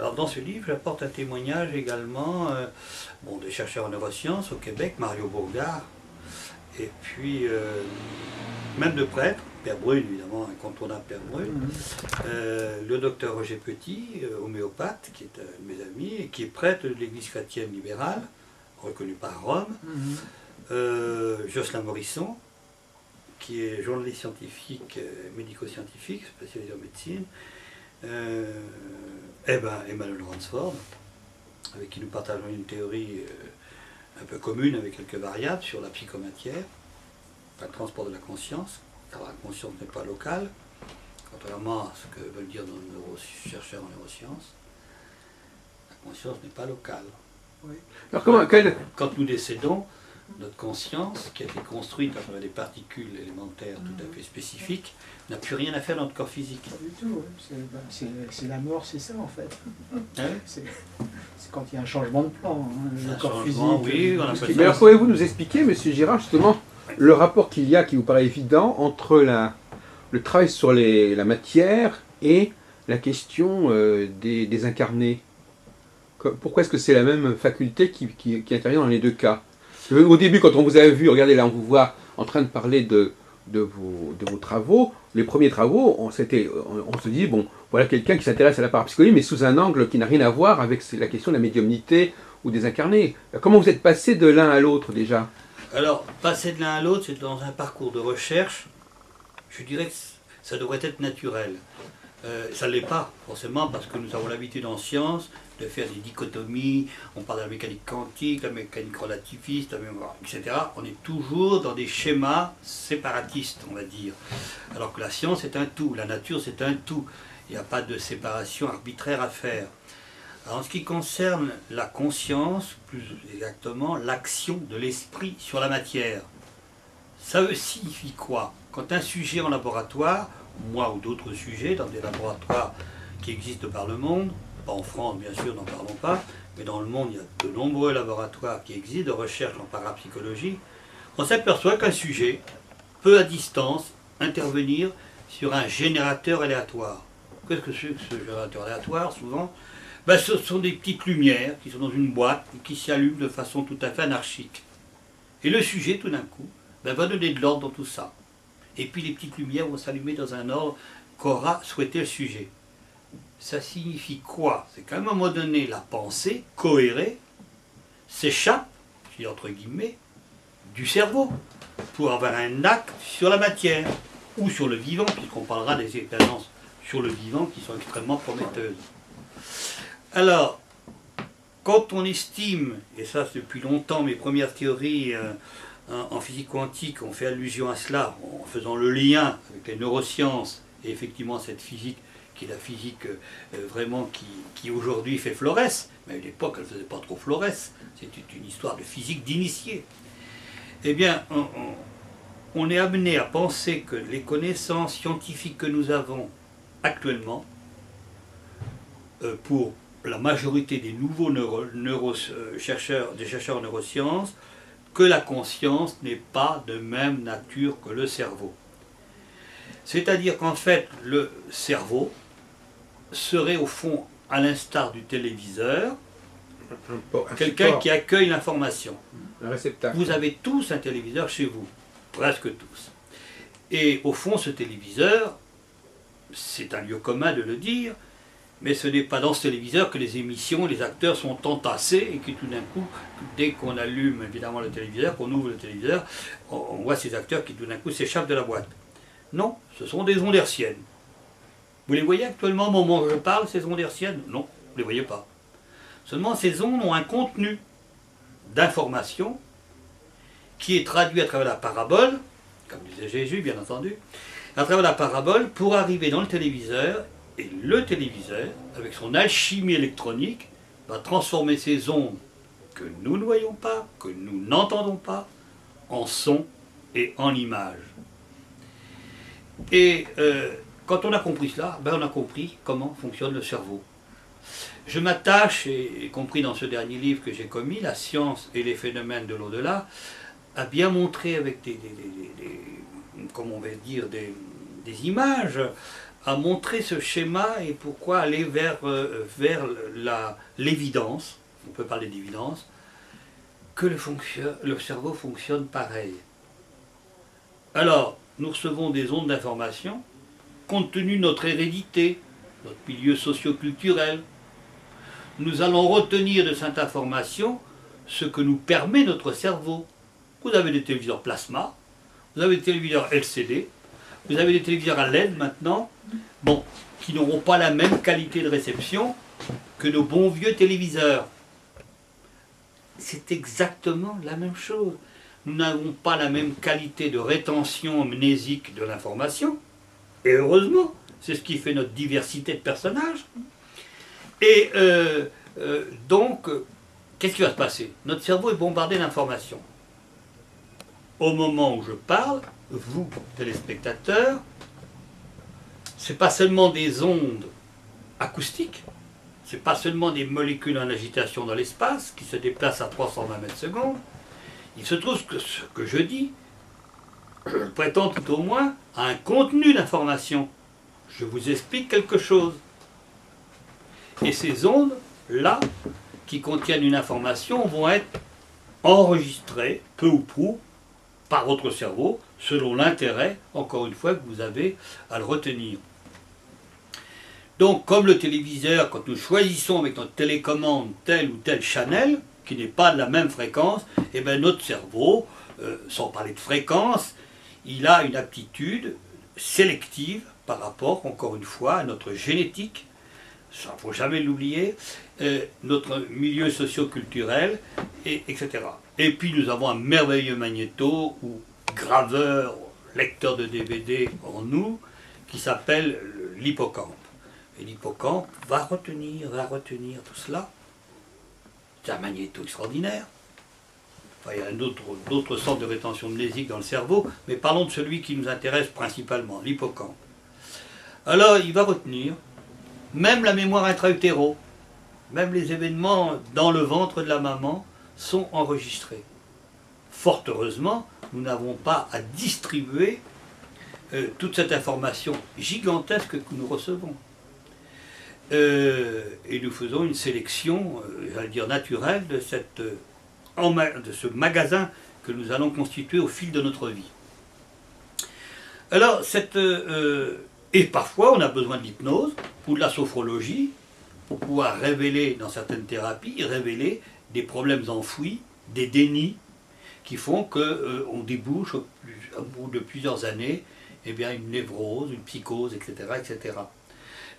Alors dans ce livre, j'apporte un témoignage également des chercheurs en neurosciences au Québec, Mario Bourgard, et puis même de prêtres, Père Brune évidemment, incontournable Père Brune, le docteur Roger Petit, homéopathe, qui est un de mes amis, et qui est prêtre de l'église chrétienne libérale, reconnu par Rome, Jocelyn Morisson, qui est journaliste scientifique, médico-scientifique, spécialisé en médecine, Emmanuel Ransford, avec qui nous partageons une théorie un peu commune avec quelques variables sur la psychomatière, le transport de la conscience, car la conscience n'est pas locale, contrairement à ce que veulent dire nos chercheurs en neurosciences. La conscience n'est pas locale. Oui. Alors quand nous décédons, notre conscience, qui a été construite à travers des particules élémentaires tout à fait spécifiques, n'a plus rien à faire dans notre corps physique. Pas du tout, c'est la mort, c'est ça en fait. C'est quand il y a un changement de plan, le corps physique. Oui, on appelle ça. Mais alors pouvez-vous nous expliquer, Monsieur Girard, justement, le rapport qu'il y a, qui vous paraît évident, entre le travail sur la matière et la question des incarnés? Pourquoi est-ce que c'est la même faculté qui intervient dans les deux cas? Au début, quand on vous a vu, regardez là, on vous voit en train de parler de vos travaux. Les premiers travaux, on se dit, bon, voilà quelqu'un qui s'intéresse à la parapsychologie, mais sous un angle qui n'a rien à voir avec la question de la médiumnité ou des incarnés. Comment vous êtes passé de l'un à l'autre déjà? Alors, passer de l'un à l'autre, c'est dans un parcours de recherche, je dirais que ça devrait être naturel. Ça ne l'est pas, forcément, parce que nous avons l'habitude en science de faire des dichotomies, on parle de la mécanique quantique, la mécanique relativiste, etc. On est toujours dans des schémas séparatistes, on va dire. Alors que la science est un tout, la nature c'est un tout. Il n'y a pas de séparation arbitraire à faire. Alors, en ce qui concerne la conscience, plus exactement l'action de l'esprit sur la matière, ça signifie quoi? Quand un sujet en laboratoire, moi ou d'autres sujets dans des laboratoires qui existent par le monde, pas en France bien sûr, n'en parlons pas, mais dans le monde il y a de nombreux laboratoires qui existent de recherche en parapsychologie, on s'aperçoit qu'un sujet peut à distance intervenir sur un générateur aléatoire. Qu'est-ce que c'est que ce générateur aléatoire? Souvent, ce sont des petites lumières qui sont dans une boîte et qui s'allument de façon tout à fait anarchique. Et le sujet tout d'un coup va donner de l'ordre dans tout ça. Et puis les petites lumières vont s'allumer dans un ordre qu'aura souhaité le sujet. Ça signifie quoi? C'est qu'à un moment donné, la pensée, cohérée, s'échappe, je dis entre guillemets, du cerveau, pour avoir un acte sur la matière, ou sur le vivant, puisqu'on parlera des expériences sur le vivant qui sont extrêmement prometteuses. Alors, quand on estime, et ça c'est depuis longtemps, mes premières théories en physique quantique ont fait allusion à cela, en faisant le lien avec les neurosciences et effectivement cette physique qui est la physique vraiment qui aujourd'hui fait Florès, mais à l'époque elle ne faisait pas trop Florès, c'était une histoire de physique d'initié. Eh bien, on est amené à penser que les connaissances scientifiques que nous avons actuellement, pour la majorité des nouveaux chercheurs en neurosciences, que la conscience n'est pas de même nature que le cerveau. C'est-à-dire qu'en fait, le cerveau serait au fond, à l'instar du téléviseur, quelqu'un qui accueille l'information. Un réceptacle. Vous avez tous un téléviseur chez vous, presque tous. Et au fond, ce téléviseur, c'est un lieu commun de le dire, mais ce n'est pas dans ce téléviseur que les émissions, les acteurs sont entassés et que tout d'un coup, dès qu'on allume évidemment le téléviseur, qu'on ouvre le téléviseur, on voit ces acteurs qui tout d'un coup s'échappent de la boîte. Non, ce sont des ondes hertziennes. Vous les voyez actuellement au moment où je parle, ces ondes hertziennes? Non, vous ne les voyez pas. Seulement ces ondes ont un contenu d'information qui est traduit à travers la parabole, comme disait Jésus bien entendu, à travers la parabole pour arriver dans le téléviseur. Et le téléviseur, avec son alchimie électronique, va transformer ces ondes que nous ne voyons pas, que nous n'entendons pas, en son et en image. Et quand on a compris cela, on a compris comment fonctionne le cerveau. Je m'attache, y compris dans ce dernier livre que j'ai commis, La science et les phénomènes de l'au-delà, à bien montrer avec comment on va dire, des images, à montrer ce schéma et pourquoi aller vers l'évidence, on peut parler d'évidence, que le cerveau fonctionne pareil. Alors, nous recevons des ondes d'information, compte tenu de notre hérédité, notre milieu socio-culturel. Nous allons retenir de cette information ce que nous permet notre cerveau. Vous avez des téléviseurs plasma, vous avez des téléviseurs LCD, vous avez des téléviseurs à LED maintenant, bon, qui n'auront pas la même qualité de réception que nos bons vieux téléviseurs. C'est exactement la même chose. Nous n'avons pas la même qualité de rétention mnésique de l'information, et heureusement, c'est ce qui fait notre diversité de personnages. Et donc, qu'est-ce qui va se passer? Notre cerveau est bombardé d'informations. Au moment où je parle, vous, téléspectateurs, ce n'est pas seulement des ondes acoustiques, ce n'est pas seulement des molécules en agitation dans l'espace qui se déplacent à 320 mètres secondes. Il se trouve que ce que je dis, je le prétends tout au moins, a un contenu d'information. Je vous explique quelque chose. Et ces ondes-là, qui contiennent une information, vont être enregistrées, peu ou prou, par votre cerveau, selon l'intérêt, encore une fois, que vous avez à le retenir. Donc, comme le téléviseur, quand nous choisissons avec notre télécommande tel ou tel channel, qui n'est pas de la même fréquence, et bien notre cerveau, sans parler de fréquence, il a une aptitude sélective par rapport, encore une fois, à notre génétique, ça ne faut jamais l'oublier, notre milieu socio-culturel, etc. Et puis nous avons un merveilleux magnéto ou graveur, lecteur de DVD en nous, qui s'appelle l'hippocampe. Et l'hippocampe va retenir tout cela. C'est un magnéto extraordinaire. Enfin, il y a d'autres sortes de rétention mnésique dans le cerveau, mais parlons de celui qui nous intéresse principalement, l'hippocampe. Alors, il va retenir même la mémoire intra-utéro, même les événements dans le ventre de la maman sont enregistrés. Fort heureusement, nous n'avons pas à distribuer toute cette information gigantesque que nous recevons. Et nous faisons une sélection, j'allais dire naturelle, de ce magasin que nous allons constituer au fil de notre vie. Alors, et parfois on a besoin de l'hypnose ou de la sophrologie pour pouvoir révéler, dans certaines thérapies, révéler des problèmes enfouis, des dénis, qui font qu'on débouche au bout de plusieurs années eh bien, une névrose, une psychose, etc., etc.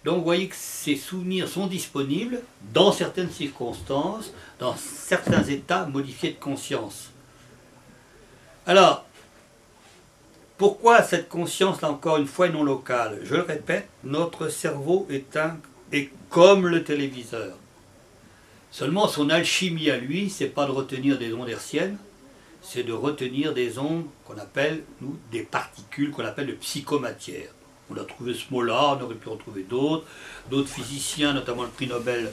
Donc vous voyez que ces souvenirs sont disponibles dans certaines circonstances, dans certains états modifiés de conscience. Alors, pourquoi cette conscience, là encore une fois, est non locale? Je le répète, notre cerveau est comme le téléviseur. Seulement son alchimie à lui, c'est pas de retenir des ondes hertziennes, c'est de retenir des ondes qu'on appelle, nous, des particules qu'on appelle de psychomatière. On a trouvé ce mot-là, on aurait pu en trouver d'autres. D'autres physiciens, notamment le prix Nobel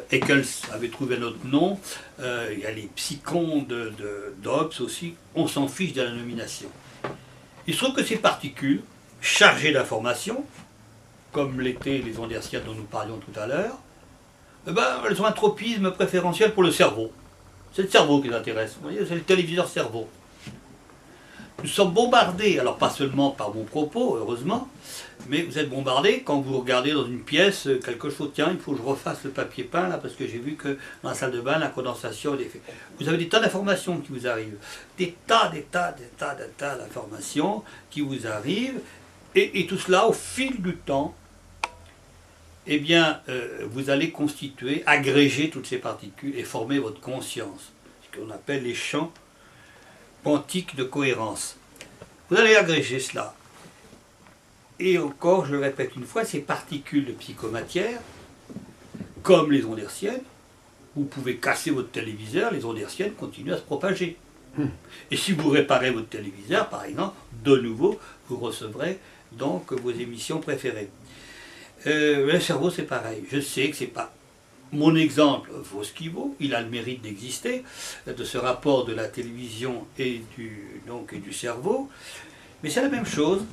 Eccles, avaient trouvé un autre nom. Il y a les psychons de Dobbs aussi. On s'en fiche de la nomination. Il se trouve que ces particules, chargées d'informations, comme l'étaient les ondes hertziennes dont nous parlions tout à l'heure, elles ont un tropisme préférentiel pour le cerveau. C'est le cerveau qui les intéresse. Vous voyez, c'est le téléviseur cerveau. Nous sommes bombardés, alors pas seulement par mon propos, heureusement, mais vous êtes bombardés quand vous regardez dans une pièce quelque chose, tiens, il faut que je refasse le papier peint là, parce que j'ai vu que dans la salle de bain, la condensation est faite. Vous avez des tas d'informations qui vous arrivent, des tas d'informations qui vous arrivent, et tout cela, au fil du temps, eh bien, vous allez constituer, agréger toutes ces particules et former votre conscience, ce qu'on appelle les champs quantique de cohérence. Vous allez agréger cela. Et encore, je le répète une fois, ces particules de psychomatière, comme les ondes hertziennes, vous pouvez casser votre téléviseur, les ondes hertziennes continuent à se propager. Et si vous réparez votre téléviseur, par exemple, de nouveau, vous recevrez donc vos émissions préférées. Le cerveau, c'est pareil. Je sais que c'est pas... Mon exemple vaut ce qu'il vaut, il a le mérite d'exister, de ce rapport de la télévision et du cerveau, mais c'est la même chose.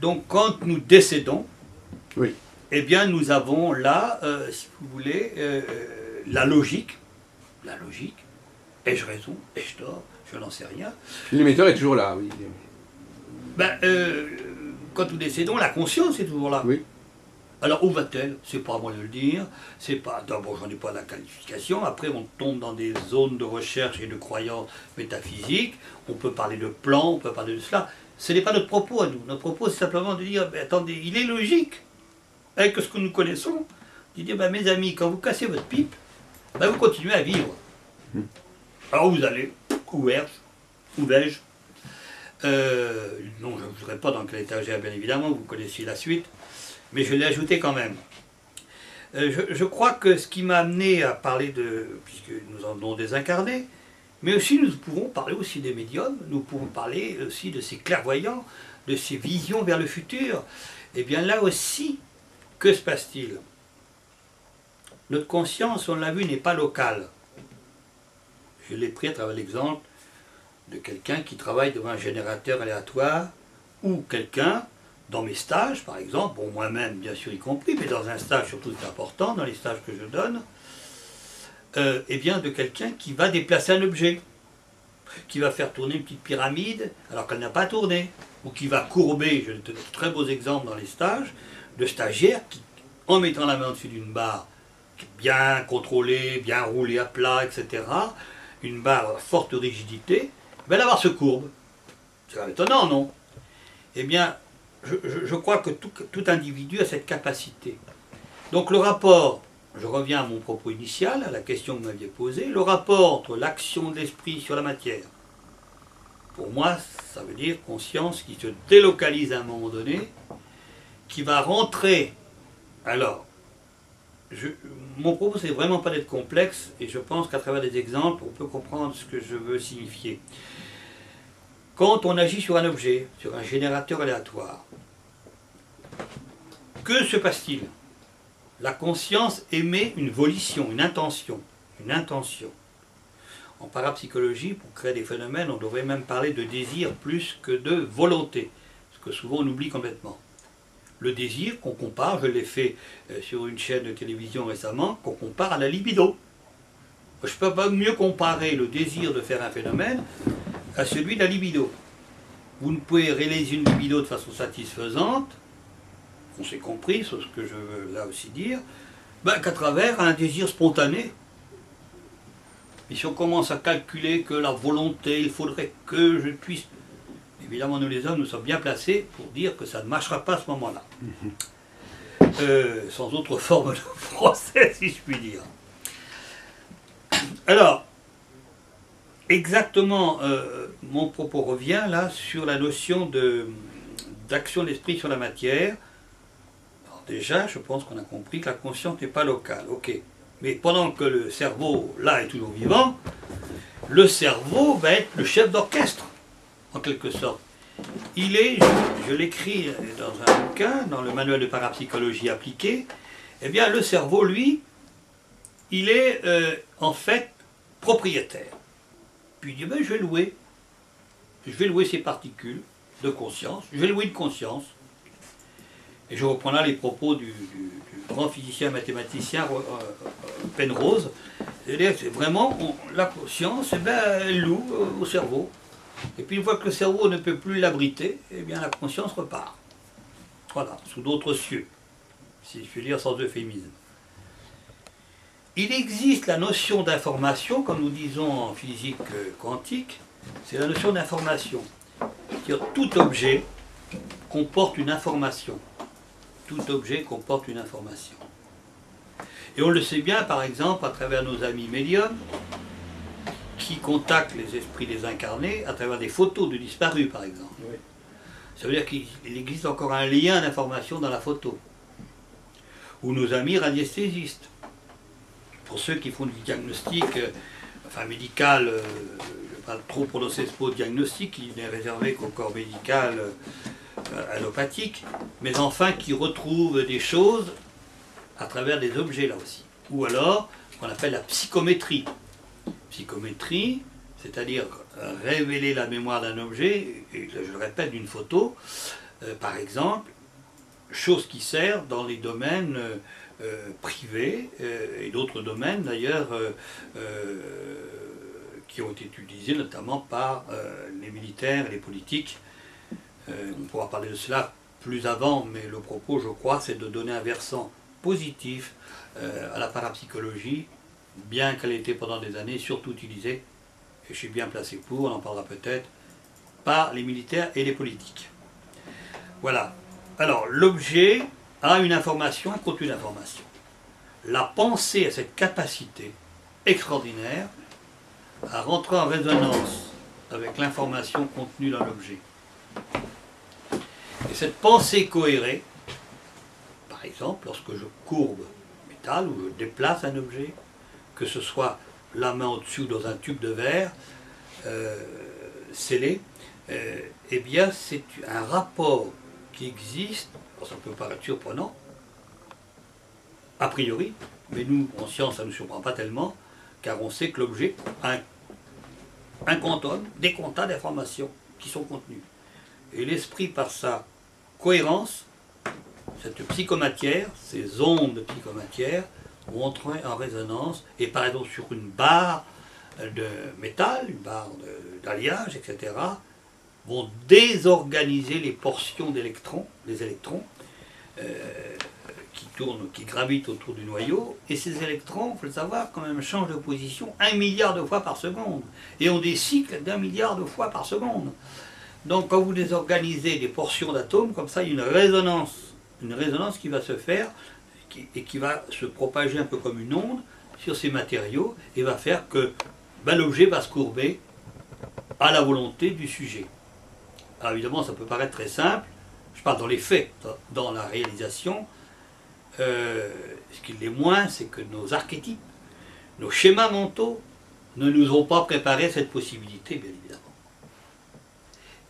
Donc quand nous décédons, Oui. Eh bien, nous avons là, si vous voulez, la logique. La logique. Ai-je raison? Ai-je tort? Je n'en sais rien. L'émetteur est toujours là, oui. Ben, quand nous décédons, la conscience est toujours là. Oui. Alors où va-t-elle? C'est pas à moi de le dire. C'est pas. D'abord, j'en ai pas la qualification. Après, on tombe dans des zones de recherche et de croyances métaphysiques. On peut parler de plan, on peut parler de cela. Ce n'est pas notre propos à nous. Notre propos, c'est simplement de dire, ben, attendez, il est logique, avec ce que nous connaissons, de dire, ben, mes amis, quand vous cassez votre pipe, ben, vous continuez à vivre. Alors vous allez, où vais-je? Non, je ne vous dirai pas dans quel étagère, bien évidemment, vous connaissiez la suite, mais je l'ai ajouté quand même. Je crois que ce qui m'a amené à parler de, puisque nous en avons désincarné, mais aussi nous pouvons parler aussi des médiums, nous pouvons parler aussi de ces clairvoyants, de ces visions vers le futur. Et bien là aussi, que se passe-t-il? Notre conscience, on l'a vu, n'est pas locale. Je l'ai pris à travers l'exemple de quelqu'un qui travaille devant un générateur aléatoire, ou quelqu'un, dans mes stages par exemple, bon moi-même bien sûr y compris, mais dans un stage surtout c'est important, dans les stages que je donne, et bien de quelqu'un qui va déplacer un objet, qui va faire tourner une petite pyramide alors qu'elle n'a pas tourné, ou qui va courber, je donne de très beaux exemples dans les stages, de stagiaires qui, en mettant la main au-dessus d'une barre, bien contrôlée, bien roulée à plat, etc., une barre à forte rigidité, ben la barre se courbe. C'est étonnant, non? Eh bien, je crois que tout individu a cette capacité. Donc le rapport, je reviens à mon propos initial, à la question que vous m'aviez posée, le rapport entre l'action de l'esprit sur la matière, pour moi, ça veut dire conscience qui se délocalise à un moment donné, qui va rentrer. Alors, mon propos, c'est vraiment pas d'être complexe, et je pense qu'à travers des exemples, on peut comprendre ce que je veux signifier. Quand on agit sur un objet, sur un générateur aléatoire, que se passe-t-il? La conscience émet une volition, une intention. Une intention. En parapsychologie, pour créer des phénomènes, on devrait même parler de désir plus que de volonté, ce que souvent on oublie complètement. Le désir qu'on compare, je l'ai fait sur une chaîne de télévision récemment, qu'on compare à la libido. Je ne peux pas mieux comparer le désir de faire un phénomène à celui de la libido. Vous ne pouvez réaliser une libido de façon satisfaisante, on s'est compris sur ce que je veux là aussi dire, ben, qu'à travers un désir spontané. Et si on commence à calculer que la volonté, il faudrait que je puisse... Évidemment, nous les hommes, nous sommes bien placés pour dire que ça ne marchera pas à ce moment-là. Sans autre forme de procès, si je puis dire. Alors, exactement, mon propos revient là sur la notion d'action d'esprit sur la matière. Alors déjà, je pense qu'on a compris que la conscience n'est pas locale. Ok. Mais pendant que le cerveau, là, est toujours vivant, le cerveau va être le chef d'orchestre, en quelque sorte. Il est, je l'écris dans un bouquin, dans le manuel de parapsychologie appliquée, eh bien le cerveau, lui, il est en fait propriétaire. Puis il dit, ben, je vais louer ces particules de conscience, je vais louer une conscience. Et je reprends là les propos du grand physicien mathématicien Penrose. C'est-à-dire que vraiment, la conscience, eh ben, elle loue au cerveau. Et puis une fois que le cerveau ne peut plus l'abriter, eh bien la conscience repart. Voilà, sous d'autres cieux, si je puis dire sans euphémisme. Il existe la notion d'information, comme nous disons en physique quantique, c'est la notion d'information. C'est-à-dire tout objet comporte une information. Tout objet comporte une information. Et on le sait bien, par exemple, à travers nos amis médiums, qui contactent les esprits désincarnés à travers des photos de disparus, par exemple. Oui. Ça veut dire qu'il existe encore un lien d'information dans la photo. Ou nos amis radiesthésistes. Pour ceux qui font du diagnostic, enfin médical, je ne vais pas trop prononcer ce mot diagnostic, qui n'est réservé qu'au corps médical allopathique, mais enfin qui retrouvent des choses à travers des objets là aussi. Ou alors, ce qu'on appelle la psychométrie. Psychométrie, c'est-à-dire révéler la mémoire d'un objet, et je le répète, d'une photo. Par exemple, chose qui sert dans les domaines privés et d'autres domaines d'ailleurs qui ont été utilisés notamment par les militaires et les politiques. On pourra parler de cela plus avant, mais le propos, je crois, c'est de donner un versant positif à la parapsychologie, bien qu'elle ait été pendant des années surtout utilisée, et je suis bien placé pour, on en parlera peut-être, par les militaires et les politiques. Voilà. Alors, l'objet a une information contre une information. La pensée a cette capacité extraordinaire à rentrer en résonance avec l'information contenue dans l'objet. Et cette pensée cohérée, par exemple, lorsque je courbe un métal ou je déplace un objet, que ce soit la main au-dessus dans un tube de verre scellé, eh bien c'est un rapport qui existe, alors ça peut paraître surprenant, a priori, mais nous, en science, ça ne nous surprend pas tellement, car on sait que l'objet a un quantum, des quantas d'informations qui sont contenues. Et l'esprit, par sa cohérence, cette psychomatière, ces ondes de psychomatière, vont entrer en résonance, et par exemple sur une barre de métal, une barre d'alliage, etc., vont désorganiser les portions d'électrons, les électrons, qui tournent, qui gravitent autour du noyau, et ces électrons, il faut le savoir, quand même changent de position 1 milliard de fois par seconde, et ont des cycles d'1 milliard de fois par seconde. Donc quand vous désorganisez des portions d'atomes, comme ça, il y a une résonance qui va se faire, et qui va se propager un peu comme une onde sur ces matériaux, et va faire que l'objet va se courber à la volonté du sujet. Alors évidemment, ça peut paraître très simple, je parle dans les faits, dans la réalisation. Ce qui l'est moins, c'est que nos archétypes, nos schémas mentaux ne nous ont pas préparé cette possibilité, bien évidemment.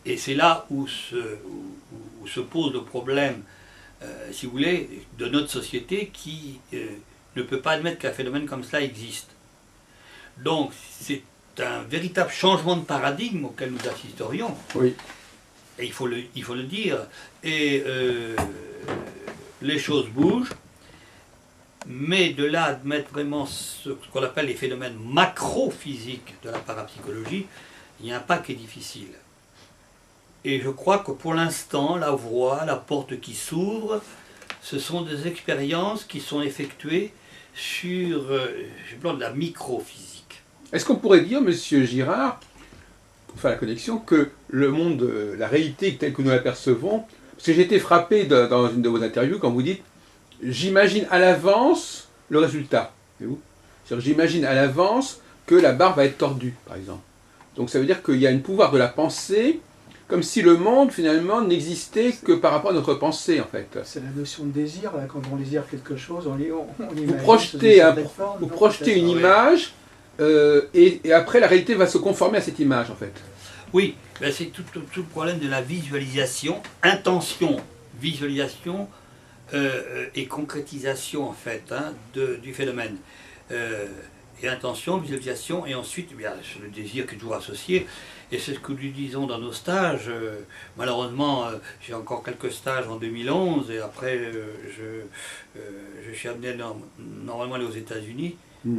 Et c'est là où se pose le problème, si vous voulez, de notre société qui ne peut pas admettre qu'un phénomène comme cela existe. Donc c'est un véritable changement de paradigme auquel nous assisterions. Oui. Et il faut le dire. Et les choses bougent, mais de là à admettre vraiment ce qu'on appelle les phénomènes macro-physiques de la parapsychologie, il y a un pas qui est difficile. Et je crois que pour l'instant, la voie, la porte qui s'ouvre, ce sont des expériences qui sont effectuées sur le plan de la microphysique. Est-ce qu'on pourrait dire, Monsieur Girard, pour faire la connexion, que le monde, la réalité telle que nous l'apercevons, parce que j'ai été frappé dans une de vos interviews quand vous dites « j'imagine à l'avance le résultat ». J'imagine à l'avance que la barre va être tordue, par exemple. Donc ça veut dire qu'il y a un pouvoir de la pensée, comme si le monde, finalement, n'existait que par rapport à notre pensée, en fait. C'est la notion de désir, là, quand on désire quelque chose, on imagine... Vous projetez une image, et après, la réalité va se conformer à cette image, en fait. Oui, ben c'est tout le problème de la visualisation, intention, visualisation et concrétisation, en fait, du phénomène. Et intention, visualisation, et ensuite, eh bien, le désir qui est toujours associé. Et c'est ce que nous disons dans nos stages. Malheureusement, j'ai encore quelques stages en 2011, et après, je suis amené normalement aller aux États-Unis.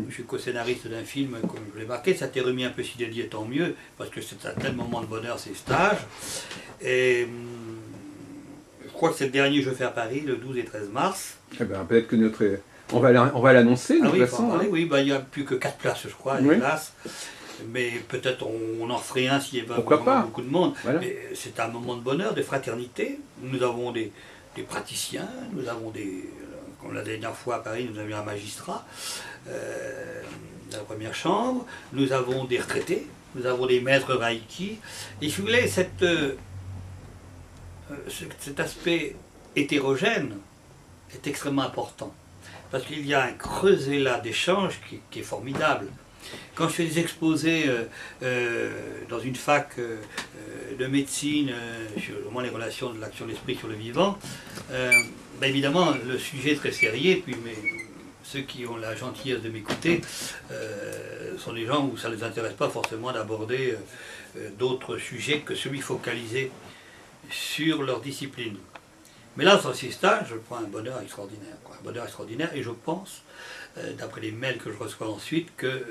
Je suis co-scénariste d'un film, comme je l'ai marqué. Ça t'est remis un peu si dédié, tant mieux, parce que c'est un tel moment de bonheur, ces stages. Et je crois que c'est le dernier je fais à Paris, le 12 et 13 mars. Eh ben, peut-être que on va l'annoncer, de toute façon. Oui, il n'y a plus que 4 places, je crois, des places. Mais peut-être on en ferait un s'il y avait beaucoup de monde. Voilà. C'est un moment de bonheur, de fraternité. Nous avons des praticiens, nous avons comme la dernière fois à Paris, nous avions un magistrat dans la première chambre, nous avons des retraités, nous avons des maîtres Reiki. Et si vous voulez, cet aspect hétérogène est extrêmement important. Parce qu'il y a un creuset là d'échange qui est formidable. Quand je fais des exposés dans une fac de médecine sur les relations de l'action de l'esprit sur le vivant, ben évidemment le sujet est très sérieux, puis ceux qui ont la gentillesse de m'écouter sont des gens où ça ne les intéresse pas forcément d'aborder d'autres sujets que celui focalisé sur leur discipline. Mais là, sur ce stade, je prends un bonheur extraordinaire. Un bonheur extraordinaire, et je pense, d'après les mails que je reçois ensuite, que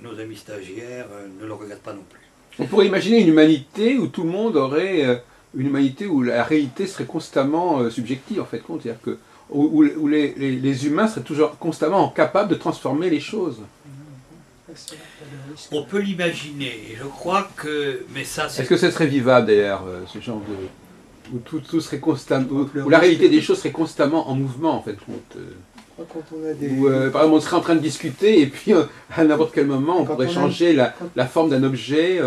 nos amis stagiaires ne le regrettent pas non plus. On pourrait imaginer une humanité où tout le monde aurait une humanité où la réalité serait constamment subjective, en fait, c'est-à-dire que où les humains seraient toujours constamment capables de transformer les choses. On peut l'imaginer, et je crois que... Mais ça, est-ce que ce serait vivable d'ailleurs, ce genre de... où tout serait constamment... où la réalité des choses serait constamment en mouvement, en fait. Quand on a des... Par exemple, on serait en train de discuter, et puis à n'importe quel moment, on pourrait changer la forme d'un objet,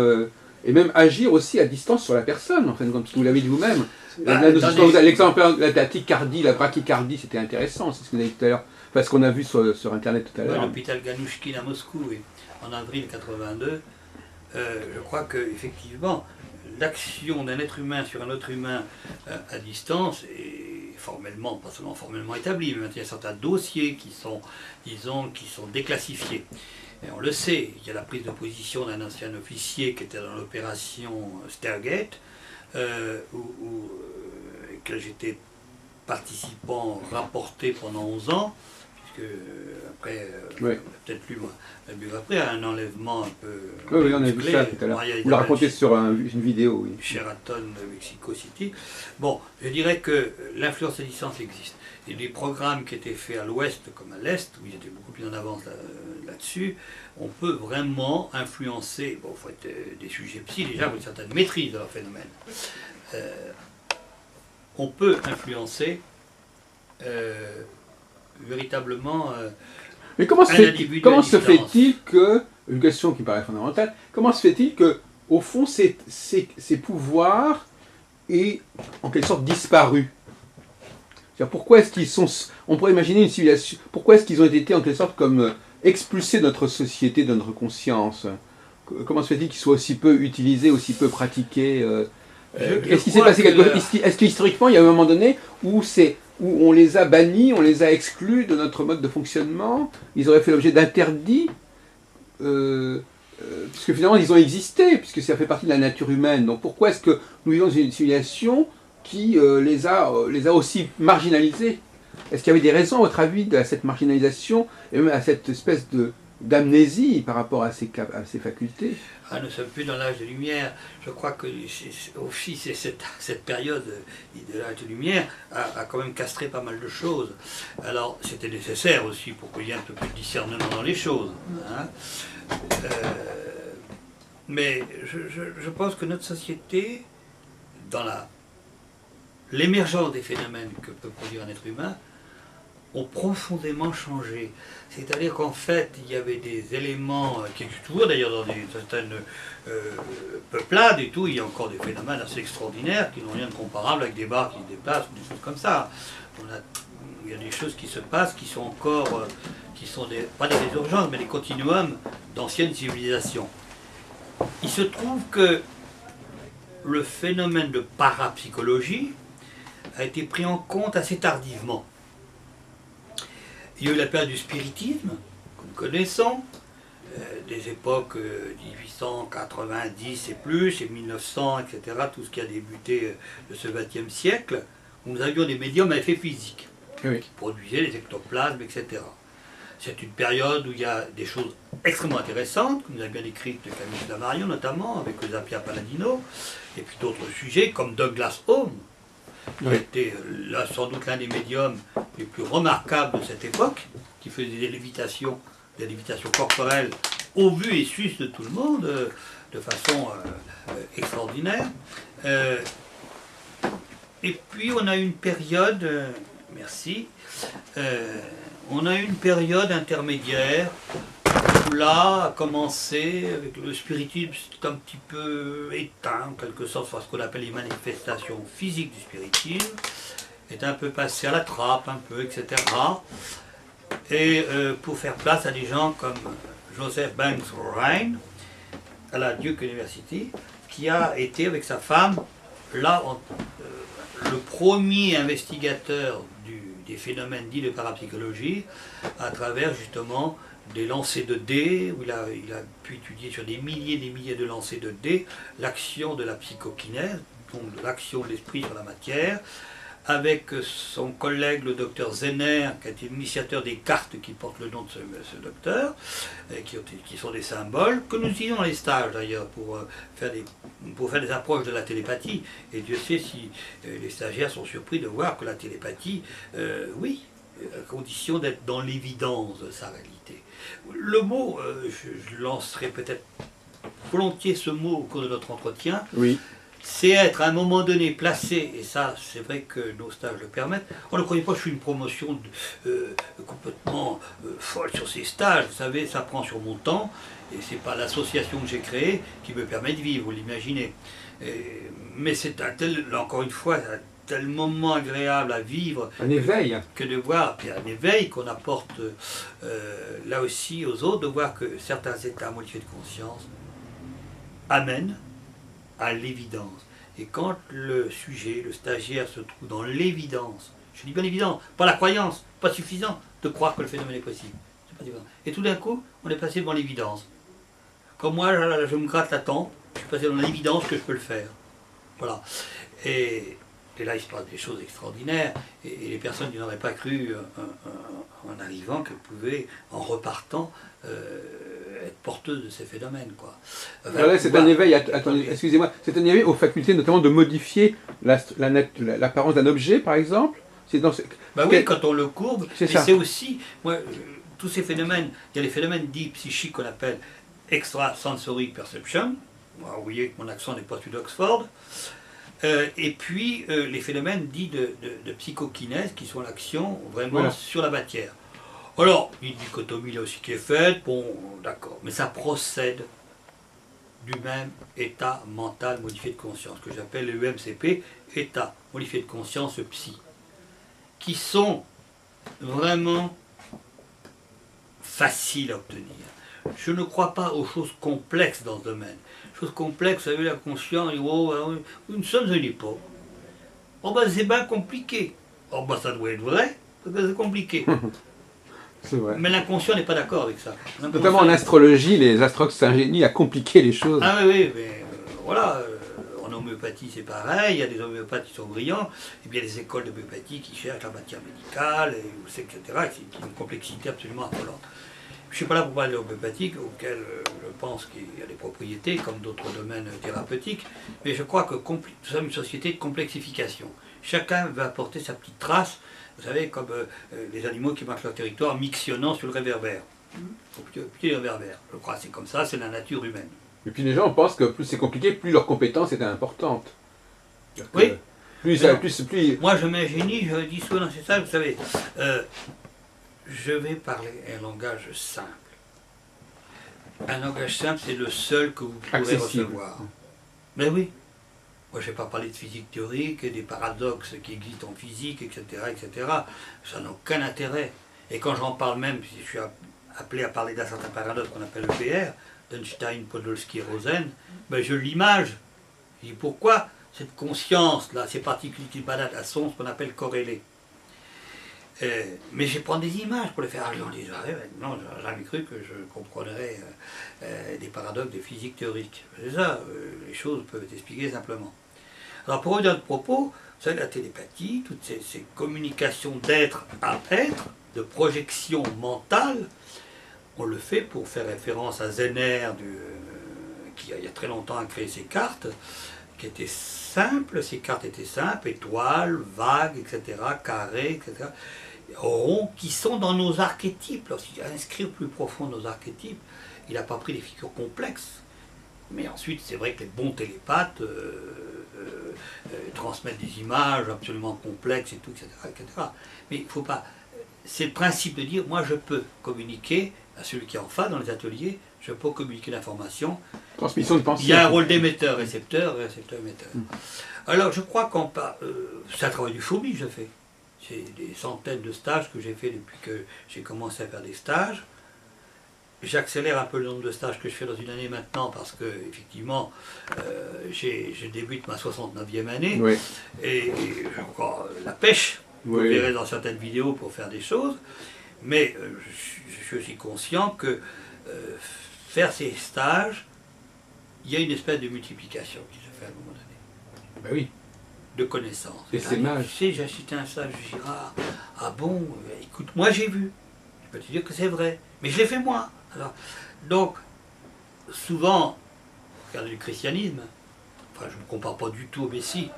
et même agir aussi à distance sur la personne, en fait, comme vous l'avez dit vous-même. L'exemple de la tachycardie, la brachycardie, c'était intéressant, c'est ce que vous avez dit tout à l'heure, parce qu'on a vu sur Internet tout à l'heure. L'hôpital Ganouchkine à Moscou, en avril 82, je crois qu'effectivement, l'action d'un être humain sur un autre humain à distance est formellement, pas seulement formellement établie, mais il y a certains dossiers qui sont, disons, qui sont déclassifiés. Et on le sait, il y a la prise de position d'un ancien officier qui était dans l'opération Stargate, que j'étais participant rapporté pendant 11 ans, puisque après, peut-être plus loin, après un enlèvement un peu... Oui, on a vu ça tout à l'heure. Vous le racontez sur une vidéo, oui. Sheraton, Mexico City. Bon, je dirais que l'influence à distance existe. Et les programmes qui étaient faits à l'ouest comme à l'est, où ils étaient beaucoup plus en avance là-dessus, on peut vraiment influencer, bon, il faut être des sujets psy déjà, avec une certaine maîtrise de leur phénomène. On peut influencer véritablement mais comment se fait-il que, une question qui paraît fondamentale, comment se fait-il que, au fond, ces pouvoirs aient en quelque sorte disparu? Pourquoi est-ce qu'ils sont... On pourrait imaginer une civilisation... Pourquoi est-ce qu'ils ont été en quelque sorte comme expulsés de notre société, de notre conscience? Comment se fait-il qu'ils soient aussi peu utilisés, aussi peu pratiqués? Est-ce qu'il s'est passé quelque chose? Est-ce qu'historiquement, il y a un moment donné où on les a bannis, on les a exclus de notre mode de fonctionnement? Ils auraient fait l'objet d'interdits, puisque finalement ils ont existé, puisque ça fait partie de la nature humaine. Donc pourquoi est-ce que nous vivons dans une civilisation qui les a aussi marginalisés? Est-ce qu'il y avait des raisons, à votre avis, à cette marginalisation, et même à cette espèce d'amnésie par rapport à ces facultés? Nous ne sommes plus dans l'âge de lumière. Je crois que aussi cette période de l'âge de lumière a quand même castré pas mal de choses. Alors c'était nécessaire aussi pour qu'il y ait un peu plus de discernement dans les choses. Hein. Mais je pense que notre société, dans l'émergence des phénomènes que peut produire un être humain, ont profondément changé. C'est-à-dire qu'en fait, il y avait des éléments qui existent toujours, d'ailleurs dans certaines peuplades et tout, il y a encore des phénomènes assez extraordinaires qui n'ont rien de comparable avec des bars qui se déplacent, ou des choses comme ça. Il y a des choses qui se passent qui sont encore, qui sont pas des résurgences, mais des continuums d'anciennes civilisations. Il se trouve que le phénomène de parapsychologie a été pris en compte assez tardivement. Il y a eu la période du spiritisme, que nous connaissons, des époques 1890 et plus, et 1900, etc., tout ce qui a débuté de ce XXe siècle, où nous avions des médiums à effet physique, qui produisaient des ectoplasmes, etc. C'est une période où il y a des choses extrêmement intéressantes, que nous avions décrites de Camille Flammarion notamment, avec Zapia Palladino, et puis d'autres sujets comme Douglas Home, qui était là, sans doute l'un des médiums les plus remarquables de cette époque, qui faisait des lévitations corporelles au vu et su de tout le monde, de façon extraordinaire. Et puis on a eu une période, merci, on a eu une période intermédiaire où là a commencé, avec le spiritisme, c'est un petit peu éteint, en quelque sorte, sur ce qu'on appelle les manifestations physiques du spiritisme, est un peu passé à la trappe, un peu, etc. Et pour faire place à des gens comme Joseph Banks Rhine, à la Duke University, qui a été avec sa femme, là, le premier investigateur des phénomènes dits de parapsychologie, à travers justement des lancers de dés, où il a pu étudier sur des milliers de lancers de dés l'action de la psychokinèse, donc de l'action de l'esprit sur la matière, avec son collègue le docteur Zenner, qui a été l'initiateur des cartes qui portent le nom de ce docteur, qui sont des symboles, que nous utilisons dans les stages d'ailleurs pour faire des approches de la télépathie. Et Dieu sait si les stagiaires sont surpris de voir que la télépathie, oui, à condition d'être dans l'évidence de sa réalité. Le mot, je lancerai peut-être volontiers ce mot au cours de notre entretien. Oui. C'est être à un moment donné placé, et ça c'est vrai que nos stages le permettent. On ne croyez pas que je suis une promotion complètement folle sur ces stages, vous savez, ça prend sur mon temps, et c'est pas l'association que j'ai créée qui me permet de vivre, vous l'imaginez. Mais c'est encore une fois, un tel moment agréable à vivre. Un éveil. Que de voir, puis un éveil qu'on apporte là aussi aux autres, de voir que certains états modifiés de conscience amènent à l'évidence. Et quand le sujet, le stagiaire se trouve dans l'évidence, je dis bien l'évidence, pas la croyance, pas suffisant de croire que le phénomène est possible. C'est pas évident. Et tout d'un coup, on est passé devant l'évidence. Comme moi, je me gratte la tempe, je suis passé dans l'évidence que je peux le faire. Voilà. Et là, il se passe des choses extraordinaires, et les personnes qui n'auraient pas cru en arrivant qu'elles pouvaient, en repartant, être porteuses de ces phénomènes, quoi. Enfin, c'est un éveil, excusez-moi, c'est un éveil aux facultés notamment de modifier l'apparence d'un objet, par exemple. C'est dans ce... oui, quand on le courbe, c'est aussi, moi, tous ces phénomènes, il y a les phénomènes dits psychiques qu'on appelle extrasensory perception. Vous voyez que mon accent n'est pas celui d'Oxford. Et puis les phénomènes dits de psychokinèse, qui sont l'action vraiment sur la matière. Alors, une dichotomie là aussi qui est faite, bon, d'accord, mais ça procède du même état mental modifié de conscience, que j'appelle le EMCP, état modifié de conscience psy, qui sont vraiment faciles à obtenir. Je ne crois pas aux choses complexes dans ce domaine. Choses complexes, vous savez, la conscience, nous ne sommes une époque. Oh ben c'est bien compliqué. Oh ben ça doit être vrai, parce que c'est compliqué. C'est vrai. Mais l'inconscient n'est pas d'accord avec ça. Notamment en astrologie, les astrologues s'ingénient à compliquer les choses. Ah oui, mais voilà, en homéopathie c'est pareil, il y a des homéopathes qui sont brillants, et bien les écoles d'homéopathie qui cherchent la matière médicale, etc. C'est une complexité absolument affolante. Je ne suis pas là pour parler de l'homéopathie, auquel je pense qu'il y a des propriétés, comme d'autres domaines thérapeutiques, mais je crois que nous sommes une société de complexification. Chacun va apporter sa petite trace, vous savez, comme les animaux qui marchent leur territoire, mictionnant sur le réverbère. Au petit réverbère. Je crois que c'est comme ça, c'est la nature humaine. Et puis les gens pensent que plus c'est compliqué, plus leur compétence est importante. Oui. Plus... Moi je m'ingénie, je dis souvent, c'est ça, vous savez, je vais parler un langage simple. Un langage simple, c'est le seul que vous pourrez recevoir. Mais oui. Moi, je ne vais pas parler de physique théorique et des paradoxes qui existent en physique, etc., etc. Ça n'a aucun intérêt. Et quand j'en parle même, si je suis appelé à parler d'un certain paradoxe qu'on appelle le PR, d'Einstein, Podolsky et Rosen, ben je l'image. Je dis pourquoi cette conscience-là, ces particules qui baladent, elles sont ce qu'on appelle corrélées. Mais je prends des images pour les faire. Alors, les gens disent, non, j'ai jamais cru que je comprendrais des paradoxes de physique théorique. C'est ça, les choses peuvent être expliquées simplement. Alors, pour revenir à notre propos, vous savez, la télépathie, toutes ces communications d'être à être, de projection mentale, on le fait pour faire référence à Zenner, qui il y a très longtemps a créé ces cartes, qui étaient simples, ces cartes étaient simples, étoiles, vagues, etc., carrés, etc., ronds, qui sont dans nos archétypes. Lorsqu'il a inscrit plus profond nos archétypes, il n'a pas pris des figures complexes. Mais ensuite, c'est vrai que les bons télépathes transmettent des images absolument complexes et tout, etc., etc. Mais il ne faut pas... C'est le principe de dire, moi je peux communiquer à celui qui est en face dans les ateliers, je peux communiquer l'information. Transmission de pensée. Il y a un rôle d'émetteur-récepteur, récepteur-émetteur. Alors je crois c'est un travail du fourmi que je fais. C'est des centaines de stages que j'ai fait depuis que j'ai commencé à faire des stages. J'accélère un peu le nombre de stages que je fais dans une année maintenant parce que effectivement je débute ma 69e année et j'ai encore la pêche. Vous verrez dans certaines vidéos pour faire des choses, mais je suis aussi conscient que faire ces stages, il y a une espèce de multiplication qui se fait à un moment donné. Ben oui. de connaissances. Et c'est mal. Tu sais, j'ai assisté à un stage de Girard. Ah bon, écoute, moi j'ai vu. Je peux te dire que c'est vrai. Mais je l'ai fait moi. Alors, donc, souvent, regardez le christianisme, enfin je ne me compare pas du tout au Messie.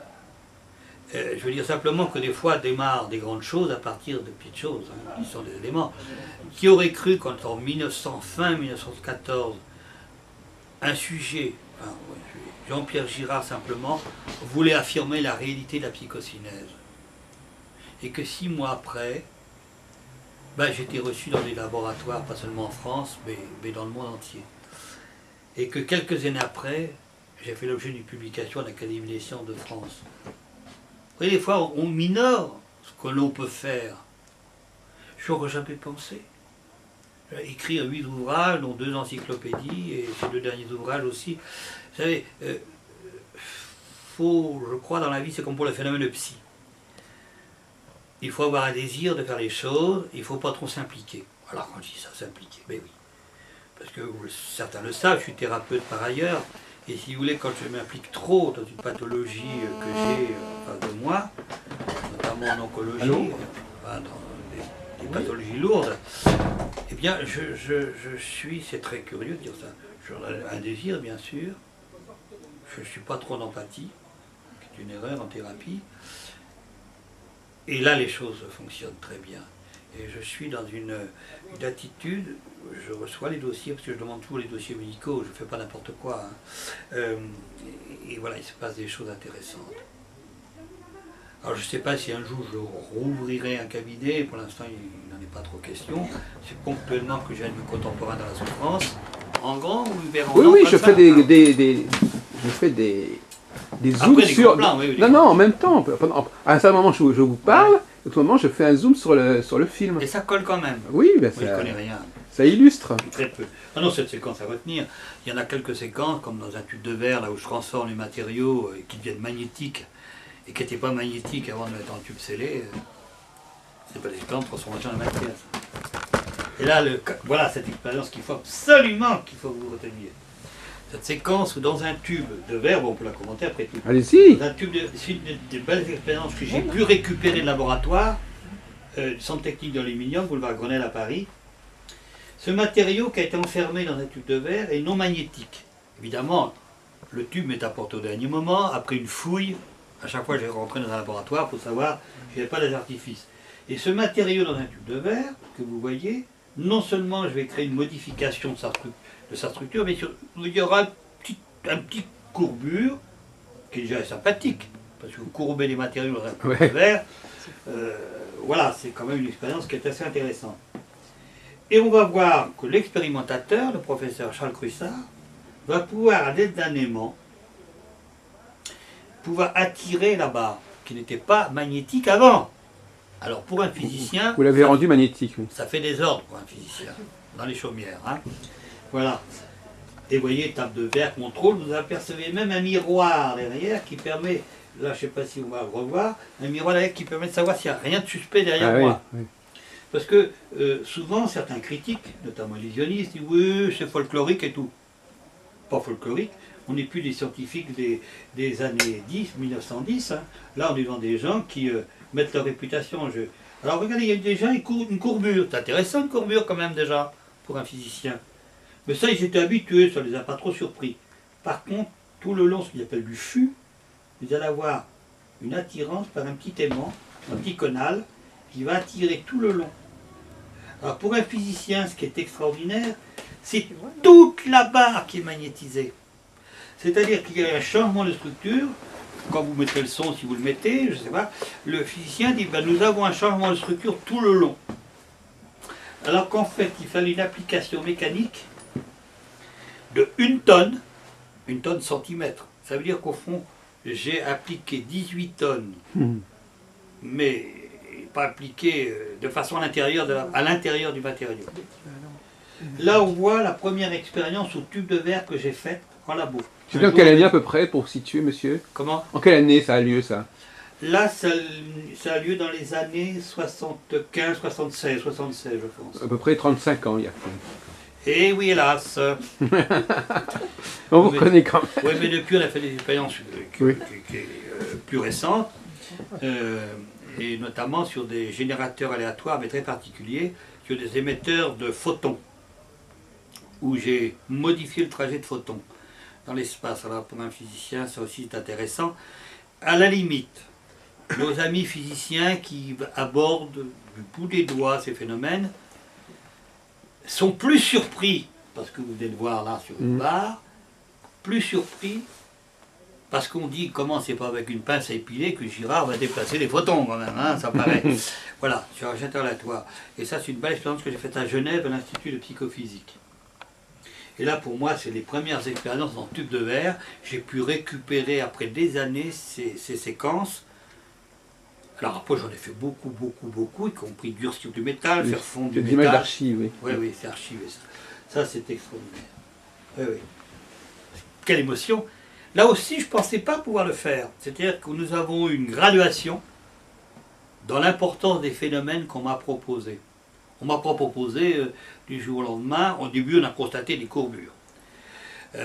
Je veux dire simplement que des fois démarrent des grandes choses à partir de petites choses, hein, qui sont des éléments. Qui aurait cru quand en fin 1914, un sujet, enfin, Jean-Pierre Girard simplement, voulait affirmer la réalité de la psychocinèse. Et que 6 mois après, ben, j'étais reçu dans des laboratoires, pas seulement en France, mais dans le monde entier. Et que quelques années après, j'ai fait l'objet d'une publication à l'Académie des sciences de France. Vous voyez, des fois, on minore ce que l'on peut faire. Je n'aurais jamais pensé. Écrire 8 ouvrages, dont 2 encyclopédies, et ces 2 derniers ouvrages aussi. Vous savez, je crois, dans la vie, c'est comme pour le phénomène de psy. Il faut avoir un désir de faire les choses, il ne faut pas trop s'impliquer. Alors quand je dis ça, s'impliquer, mais oui. Parce que certains le savent, je suis thérapeute par ailleurs, et si vous voulez, quand je m'implique trop dans une pathologie que j'ai en face de moi, notamment en oncologie, dans des pathologies lourdes, eh bien, je suis, c'est très curieux de dire ça, j'ai un désir, bien sûr, je ne suis pas trop d'empathie, c'est une erreur en thérapie, et là, les choses fonctionnent très bien. Et je suis dans une attitude, je reçois les dossiers, parce que je demande tous les dossiers médicaux, je ne fais pas n'importe quoi. Hein. Et voilà, il se passe des choses intéressantes. Alors je ne sais pas si un jour je rouvrirai un cabinet, pour l'instant il n'en est pas trop question. C'est ponctuellement que j'aide le contemporain dans la souffrance. En grand ou vers en Oui, je fais des zooms sur... Non, en même temps. À un certain moment, je vous parle, à tout moment, je fais un zoom sur le film. Et ça colle quand même. Oui, ben je ne connais rien. Ça illustre. Très peu. Ah non, cette séquence à retenir. Il y en a quelques séquences, comme dans un tube de verre, là où je transforme les matériaux qui deviennent magnétiques, et qui n'étaient pas magnétiques avant de mettre dans le tube scellé. C'est pas des séquences de transformation de la matière. Et là, voilà cette expérience qu'il faut absolument que vous reteniez. Cette séquence où dans un tube de verre, bon, on peut la commenter après tout. Allez-y. Dans un tube c'est une des belles expériences que j'ai pu récupérer de laboratoire, du centre technique d'aluminium, boulevard Grenelle à Paris. Ce matériau qui a été enfermé dans un tube de verre est non magnétique. Évidemment, le tube m'est apporté au dernier moment, après une fouille. À chaque fois, j'ai rentré dans un laboratoire pour savoir qu'il n'y avait pas des artifices. Et ce matériau dans un tube de verre, que vous voyez, non seulement je vais créer une modification de sa structure, mais il y aura un petit courbure, qui est déjà sympathique, parce que vous courbez les matériaux dans un tube de verre. Voilà, c'est quand même une expérience qui est assez intéressante. Et on va voir que l'expérimentateur, le professeur Charles Cruissard, va pouvoir, à l'aide d'un aimant, pouvoir attirer la barre, qui n'était pas magnétique avant. Alors pour un physicien... Vous l'avez rendu magnétique. Oui. Ça fait des ordres pour un physicien, dans les chaumières. Hein. Voilà. Et vous voyez, table de verre, contrôle, vous apercevez même un miroir derrière qui permet, là je ne sais pas si on va le revoir, un miroir derrière qui permet de savoir s'il n'y a rien de suspect derrière moi. Oui. Parce que souvent certains critiques, notamment les sionistes, disent oui, c'est folklorique et tout. Pas folklorique. On n'est plus des scientifiques des années 1910. Hein. Là, on est devant des gens qui mettent leur réputation en jeu. Alors, regardez, il y a déjà une courbure. C'est intéressant, une courbure, quand même, déjà, pour un physicien. Mais ça, ils étaient habitués, ça ne les a pas trop surpris. Par contre, tout le long, ce qu'ils appellent du fût, vous allez avoir une attirance par un petit aimant, un petit conal, qui va attirer tout le long. Alors, pour un physicien, ce qui est extraordinaire, c'est toute la barre qui est magnétisée. C'est-à-dire qu'il y a un changement de structure. Quand vous mettrez le son, si vous le mettez, je ne sais pas, le physicien dit ben, nous avons un changement de structure tout le long. Alors qu'en fait, il fallait une application mécanique de 1 tonne centimètre. Ça veut dire qu'au fond, j'ai appliqué 18 tonnes, mais pas appliqué de façon à l'intérieur du matériau. Là, on voit la première expérience au tube de verre que j'ai faite en labo. C'est en quelle année à peu près pour situer, monsieur? Comment? En quelle année ça a lieu, ça? Là, ça a lieu dans les années 75, 76, je pense. À peu près 35 ans, il y a. Et oui, hélas. On vous connaît quand même. Oui, mais depuis, on a fait des expériences plus récentes, et notamment sur des générateurs aléatoires, mais très particuliers, sur des émetteurs de photons, où j'ai modifié le trajet de photons dans l'espace. Alors, pour un physicien, ça aussi est intéressant. À la limite, nos amis physiciens qui abordent du bout des doigts ces phénomènes sont plus surpris, parce que vous venez de voir là sur une barre, plus surpris parce qu'on dit comment c'est pas avec une pince à épiler que Girard va déplacer les photons quand même, hein, ça paraît. Voilà, sur un jeteur aléatoire. Et ça c'est une belle expérience que j'ai faite à Genève, à l'Institut de psychophysique. Et là pour moi c'est les premières expériences en tube de verre. J'ai pu récupérer après des années ces séquences. Alors après j'en ai fait beaucoup, y compris durcir du métal, faire fondre du métal. Des images d'archives, oui. Oui, oui, c'est archivé ça. Ça c'est extraordinaire. Oui, oui. Quelle émotion! Là aussi, je ne pensais pas pouvoir le faire. C'est-à-dire que nous avons une graduation dans l'importance des phénomènes qu'on m'a proposés. On ne m'a pas proposé du jour au lendemain. Au début, on a constaté des courbures. Vous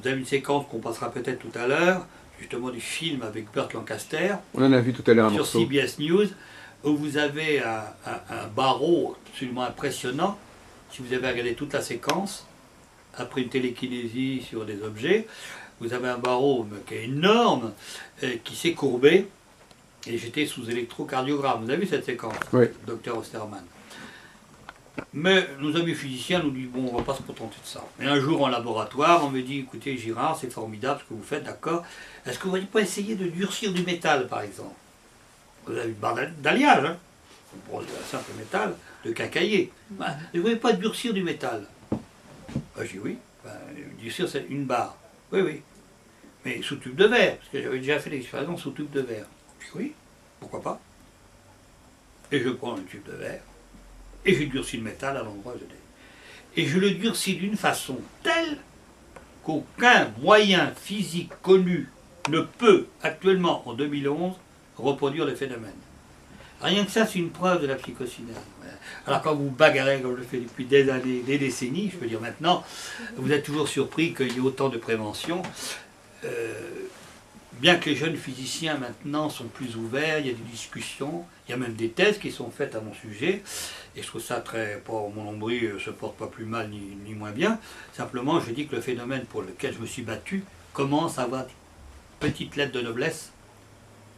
avez une séquence qu'on passera peut-être tout à l'heure, justement du film avec Burt Lancaster. On en a vu tout à l'heure un sur morceau. CBS News, où vous avez un barreau absolument impressionnant. Si vous avez regardé toute la séquence, après une télékinésie sur des objets, vous avez un barreau qui est énorme, qui s'est courbé, et j'étais sous électrocardiogramme. Vous avez vu cette séquence, oui. Dr Osterman. Mais nos amis physiciens nous disent, bon, on ne va pas se contenter de ça. Et un jour en laboratoire, on me dit, écoutez Girard, c'est formidable ce que vous faites, d'accord. Est-ce que vous ne voulez pas essayer de durcir du métal, par exemple? Vous avez une barre d'alliage, hein, pour un simple métal, de quincailler. Ben, vous ne voulez pas durcir du métal? Ben, j'ai dit oui, ben, durcir c'est une barre. Oui, oui. Mais sous tube de verre, parce que j'avais déjà fait l'expérience sous tube de verre. Je dis oui, pourquoi pas. Et je prends un tube de verre, et je durcis le métal à l'endroit où je l'ai. Et je le durcis d'une façon telle qu'aucun moyen physique connu ne peut, actuellement en 2011, reproduire le phénomène. Rien que ça, c'est une preuve de la psychocinèse. Alors quand vous bagarrez, comme je le fais depuis des années, des décennies, je peux dire maintenant, vous êtes toujours surpris qu'il y ait autant de prévention. Bien que les jeunes physiciens maintenant sont plus ouverts, il y a des discussions, il y a même des thèses qui sont faites à mon sujet, et je trouve ça très, mon nombril se porte pas plus mal ni moins bien. Simplement, je dis que le phénomène pour lequel je me suis battu commence à avoir une petite lettre de noblesse.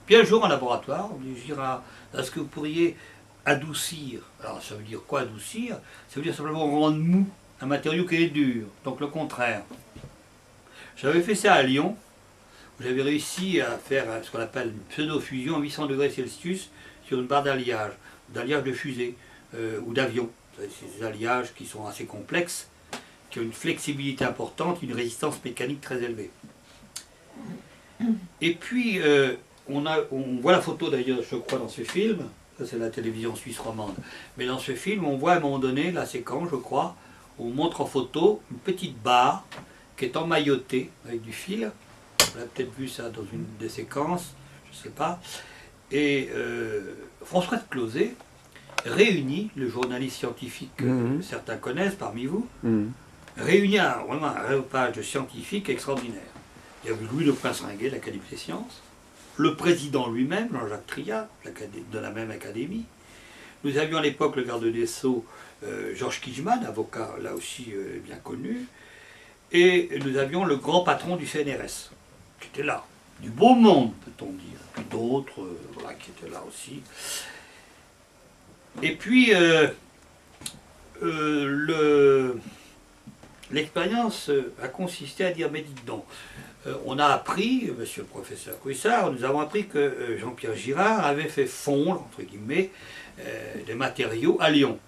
Puis un jour en laboratoire, on me dit, Girard, est-ce que vous pourriez adoucir? Alors ça veut dire quoi adoucir? Ça veut dire simplement rendre mou un matériau qui est dur, donc le contraire. J'avais fait ça à Lyon, où j'avais réussi à faire ce qu'on appelle une pseudo-fusion à 800 degrés Celsius sur une barre d'alliage de fusée ou d'avion. C'est des alliages qui sont assez complexes, qui ont une flexibilité importante, une résistance mécanique très élevée. Et puis, on voit la photo d'ailleurs, je crois, dans ce film, ça c'est la télévision suisse romande, mais dans ce film, on voit à un moment donné la séquence, je crois, où on montre en photo une petite barre qui est emmaillotée avec du fil. On a peut-être vu ça dans une des séquences, je ne sais pas. Et François de Closet réunit, le journaliste scientifique que certains connaissent parmi vous, réunit vraiment un réopage de scientifiques extraordinaire. Il y avait Louis Le Prince-Ringuet de l'Académie des sciences, le président lui-même, Jean-Jacques Triat, de la même académie. Nous avions à l'époque le garde des Sceaux, Georges Kijman, avocat là aussi bien connu, et nous avions le grand patron du CNRS, qui était là, du beau monde, peut-on dire, puis d'autres voilà, qui étaient là aussi. Et puis, l'expérience a consisté à dire, mais dites donc, on a appris, monsieur le professeur Couissard, nous avons appris que Jean-Pierre Girard avait fait fondre, entre guillemets, des matériaux à Lyon.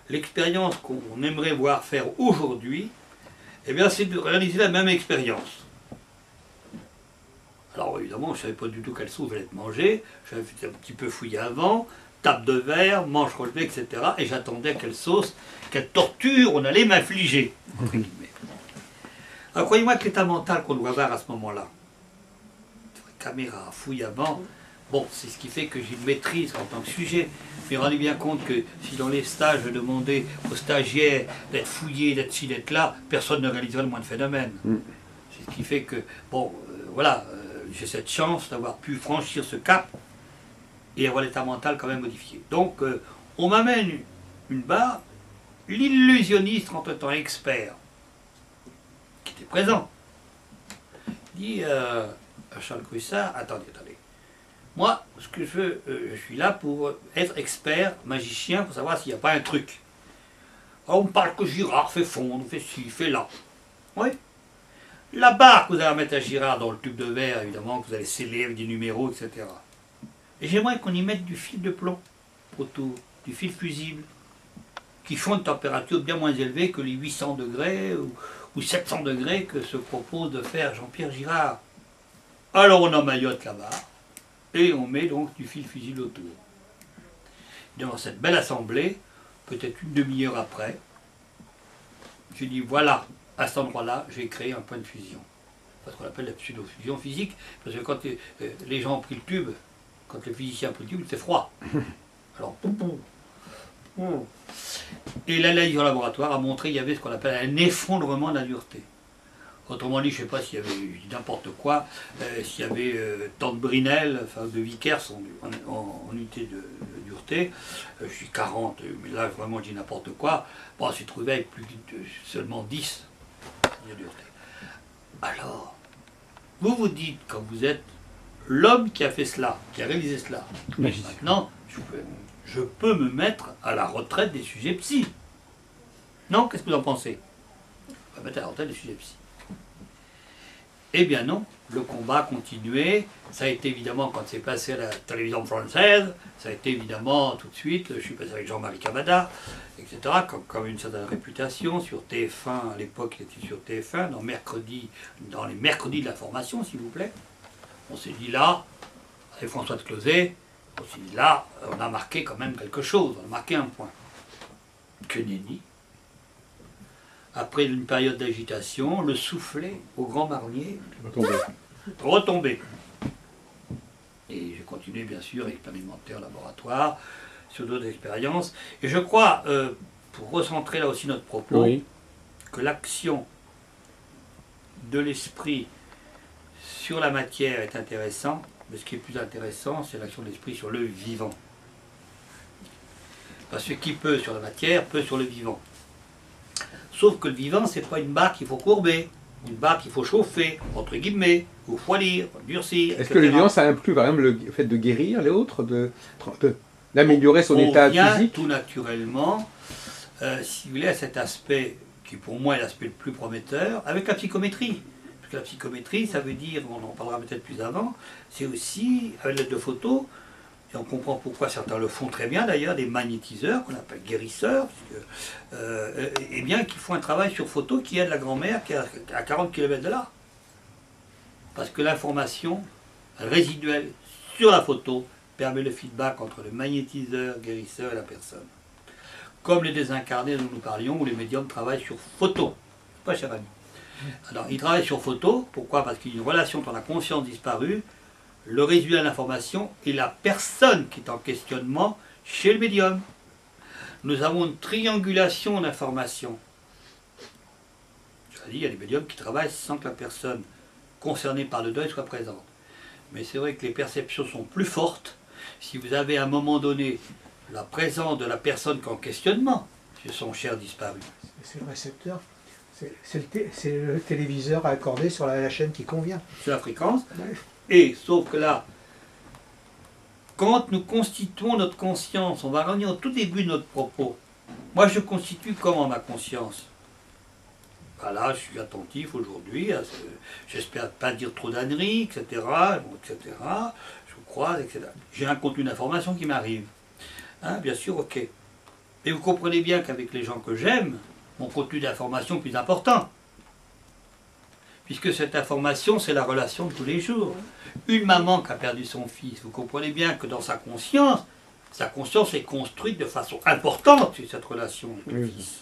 L'expérience qu'on aimerait voir faire aujourd'hui, eh bien, c'est de réaliser la même expérience. Alors évidemment, je ne savais pas du tout quelle sauce allait être mangée, j'avais un petit peu fouillé avant, table de verre, manche relevée, etc. Et j'attendais quelle sauce, quelle torture on allait m'infliger, entre guillemets. Alors croyez-moi que l'état mental qu'on doit avoir à ce moment-là, caméra, fouille avant, Bon, c'est ce qui fait que j'ai une maîtrise en tant que sujet. Mais rendez bien compte que si dans les stages, je demandais aux stagiaires d'être fouillés, d'être ci, d'être là, personne ne réaliserait le moindre phénomène. C'est ce qui fait que, bon, voilà, j'ai cette chance d'avoir pu franchir ce cap et avoir l'état mental quand même modifié. Donc, on m'amène une barre, l'illusionniste, entre-temps expert, qui était présent, dit à Charles Couissard, attendez. Moi, ce que je veux, je suis là pour être expert, magicien, pour savoir s'il n'y a pas un truc. Alors, on me parle que Girard fait fondre, fait ci, fait là. Oui. La barre que vous allez mettre à Girard dans le tube de verre, évidemment, que vous allez sceller avec des numéros, etc. Et j'aimerais qu'on y mette du fil de plomb autour, du fil fusible, qui font une température bien moins élevée que les 800 degrés ou 700 degrés que se propose de faire Jean-Pierre Girard. Alors on emmaillote la barre. Et on met donc du fil fusible autour. Dans cette belle assemblée, peut-être une demi-heure après, je dis voilà, à cet endroit-là, j'ai créé un point de fusion. Parce qu'on appelle la pseudo-fusion physique, parce que quand les gens ont pris le tube, quand le physicien a pris le tube, c'est froid. Alors, poum, poum, poum. Et l'analyse en laboratoire a montré qu'il y avait ce qu'on appelle un effondrement de la dureté. Autrement dit, je ne sais pas s'il y avait n'importe quoi, s'il y avait tant de Brinell, enfin de Vickers en unité de dureté, je suis 40, mais là vraiment je dis n'importe quoi, bon, on s'est trouvé avec plus de seulement 10 de dureté. Alors, vous vous dites, quand vous êtes l'homme qui a fait cela, qui a réalisé cela, maintenant, je peux me mettre à la retraite des sujets psy. Non, qu'est-ce que vous en pensez? On va mettre à la retraite des sujets psy. Eh bien non, le combat a continué, ça a été évidemment quand c'est passé à la télévision française, ça a été évidemment tout de suite, je suis passé avec Jean-Marie Cavada, etc., comme une certaine réputation sur TF1, à l'époque il était sur TF1, dans les mercredis de l'information s'il vous plaît. On s'est dit là, avec François de Closet, on s'est dit là, on a marqué quand même quelque chose, on a marqué un point. Que nenni. Après une période d'agitation, le soufflet au Grand Marnier retombé. Et j'ai continué bien sûr à expérimenter en laboratoire sur d'autres expériences. Et je crois, pour recentrer là aussi notre propos, oui, que l'action de l'esprit sur la matière est intéressante, mais ce qui est plus intéressant, c'est l'action de l'esprit sur le vivant. Parce que qui peut sur la matière, peut sur le vivant. Sauf que le vivant, c'est pas une barre qu'il faut courber, une barre qu'il faut chauffer, entre guillemets, ou refroidir, durcir. Est-ce que le vivant, ça inclut quand même le fait de guérir les autres, d'améliorer son état physique? Tout naturellement, si vous voulez, à cet aspect, qui pour moi est l'aspect le plus prometteur, avec la psychométrie. Parce que la psychométrie, ça veut dire, on en parlera peut-être plus avant, c'est aussi, avec l'aide de photos, et on comprend pourquoi certains le font très bien d'ailleurs, des magnétiseurs qu'on appelle guérisseurs, et bien qui font un travail sur photo qui aide la grand-mère qui est à 40 km de là. Parce que l'information résiduelle sur la photo permet le feedback entre le magnétiseur, guérisseur et la personne. Comme les désincarnés dont nous parlions, où les médiums travaillent sur photo. Pas cher ami. Alors, ils travaillent sur photo, pourquoi? Parce qu'il y a une relation entre la conscience disparue, le résidu de l'information et la personne qui est en questionnement chez le médium. Nous avons une triangulation d'informations. Je l'ai dit, il y a des médiums qui travaillent sans que la personne concernée par le deuil soit présente. Mais c'est vrai que les perceptions sont plus fortes si vous avez à un moment donné la présence de la personne qui est en questionnement chez son cher disparu. C'est le récepteur. C'est le téléviseur accordé sur la chaîne qui convient. Sur la fréquence. Ouais. Et, sauf que là, quand nous constituons notre conscience, on va revenir au tout début de notre propos. Moi, je constitue comment ma conscience? Voilà, je suis attentif aujourd'hui, j'espère pas dire trop d'âneries, etc., etc., je croise, etc. J'ai un contenu d'information qui m'arrive. Hein, bien sûr, ok. Et vous comprenez bien qu'avec les gens que j'aime, mon contenu d'information est plus important. Puisque cette information, c'est la relation de tous les jours. Une maman qui a perdu son fils, vous comprenez bien que dans sa conscience est construite de façon importante sur cette relation avec le fils.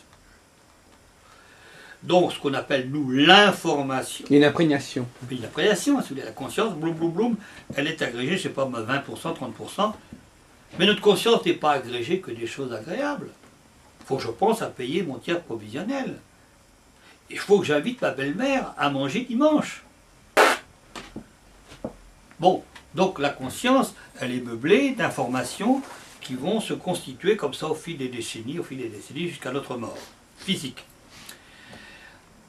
Donc ce qu'on appelle nous l'information. Une imprégnation. Une imprégnation, la conscience, bloum, bloum, bloum, elle est agrégée, je ne sais pas, 20%, 30%. Mais notre conscience n'est pas agrégée que des choses agréables. Il faut que je pense à payer mon tiers provisionnel. Il faut que j'invite ma belle-mère à manger dimanche. Bon, donc la conscience, elle est meublée d'informations qui vont se constituer comme ça au fil des décennies jusqu'à notre mort physique.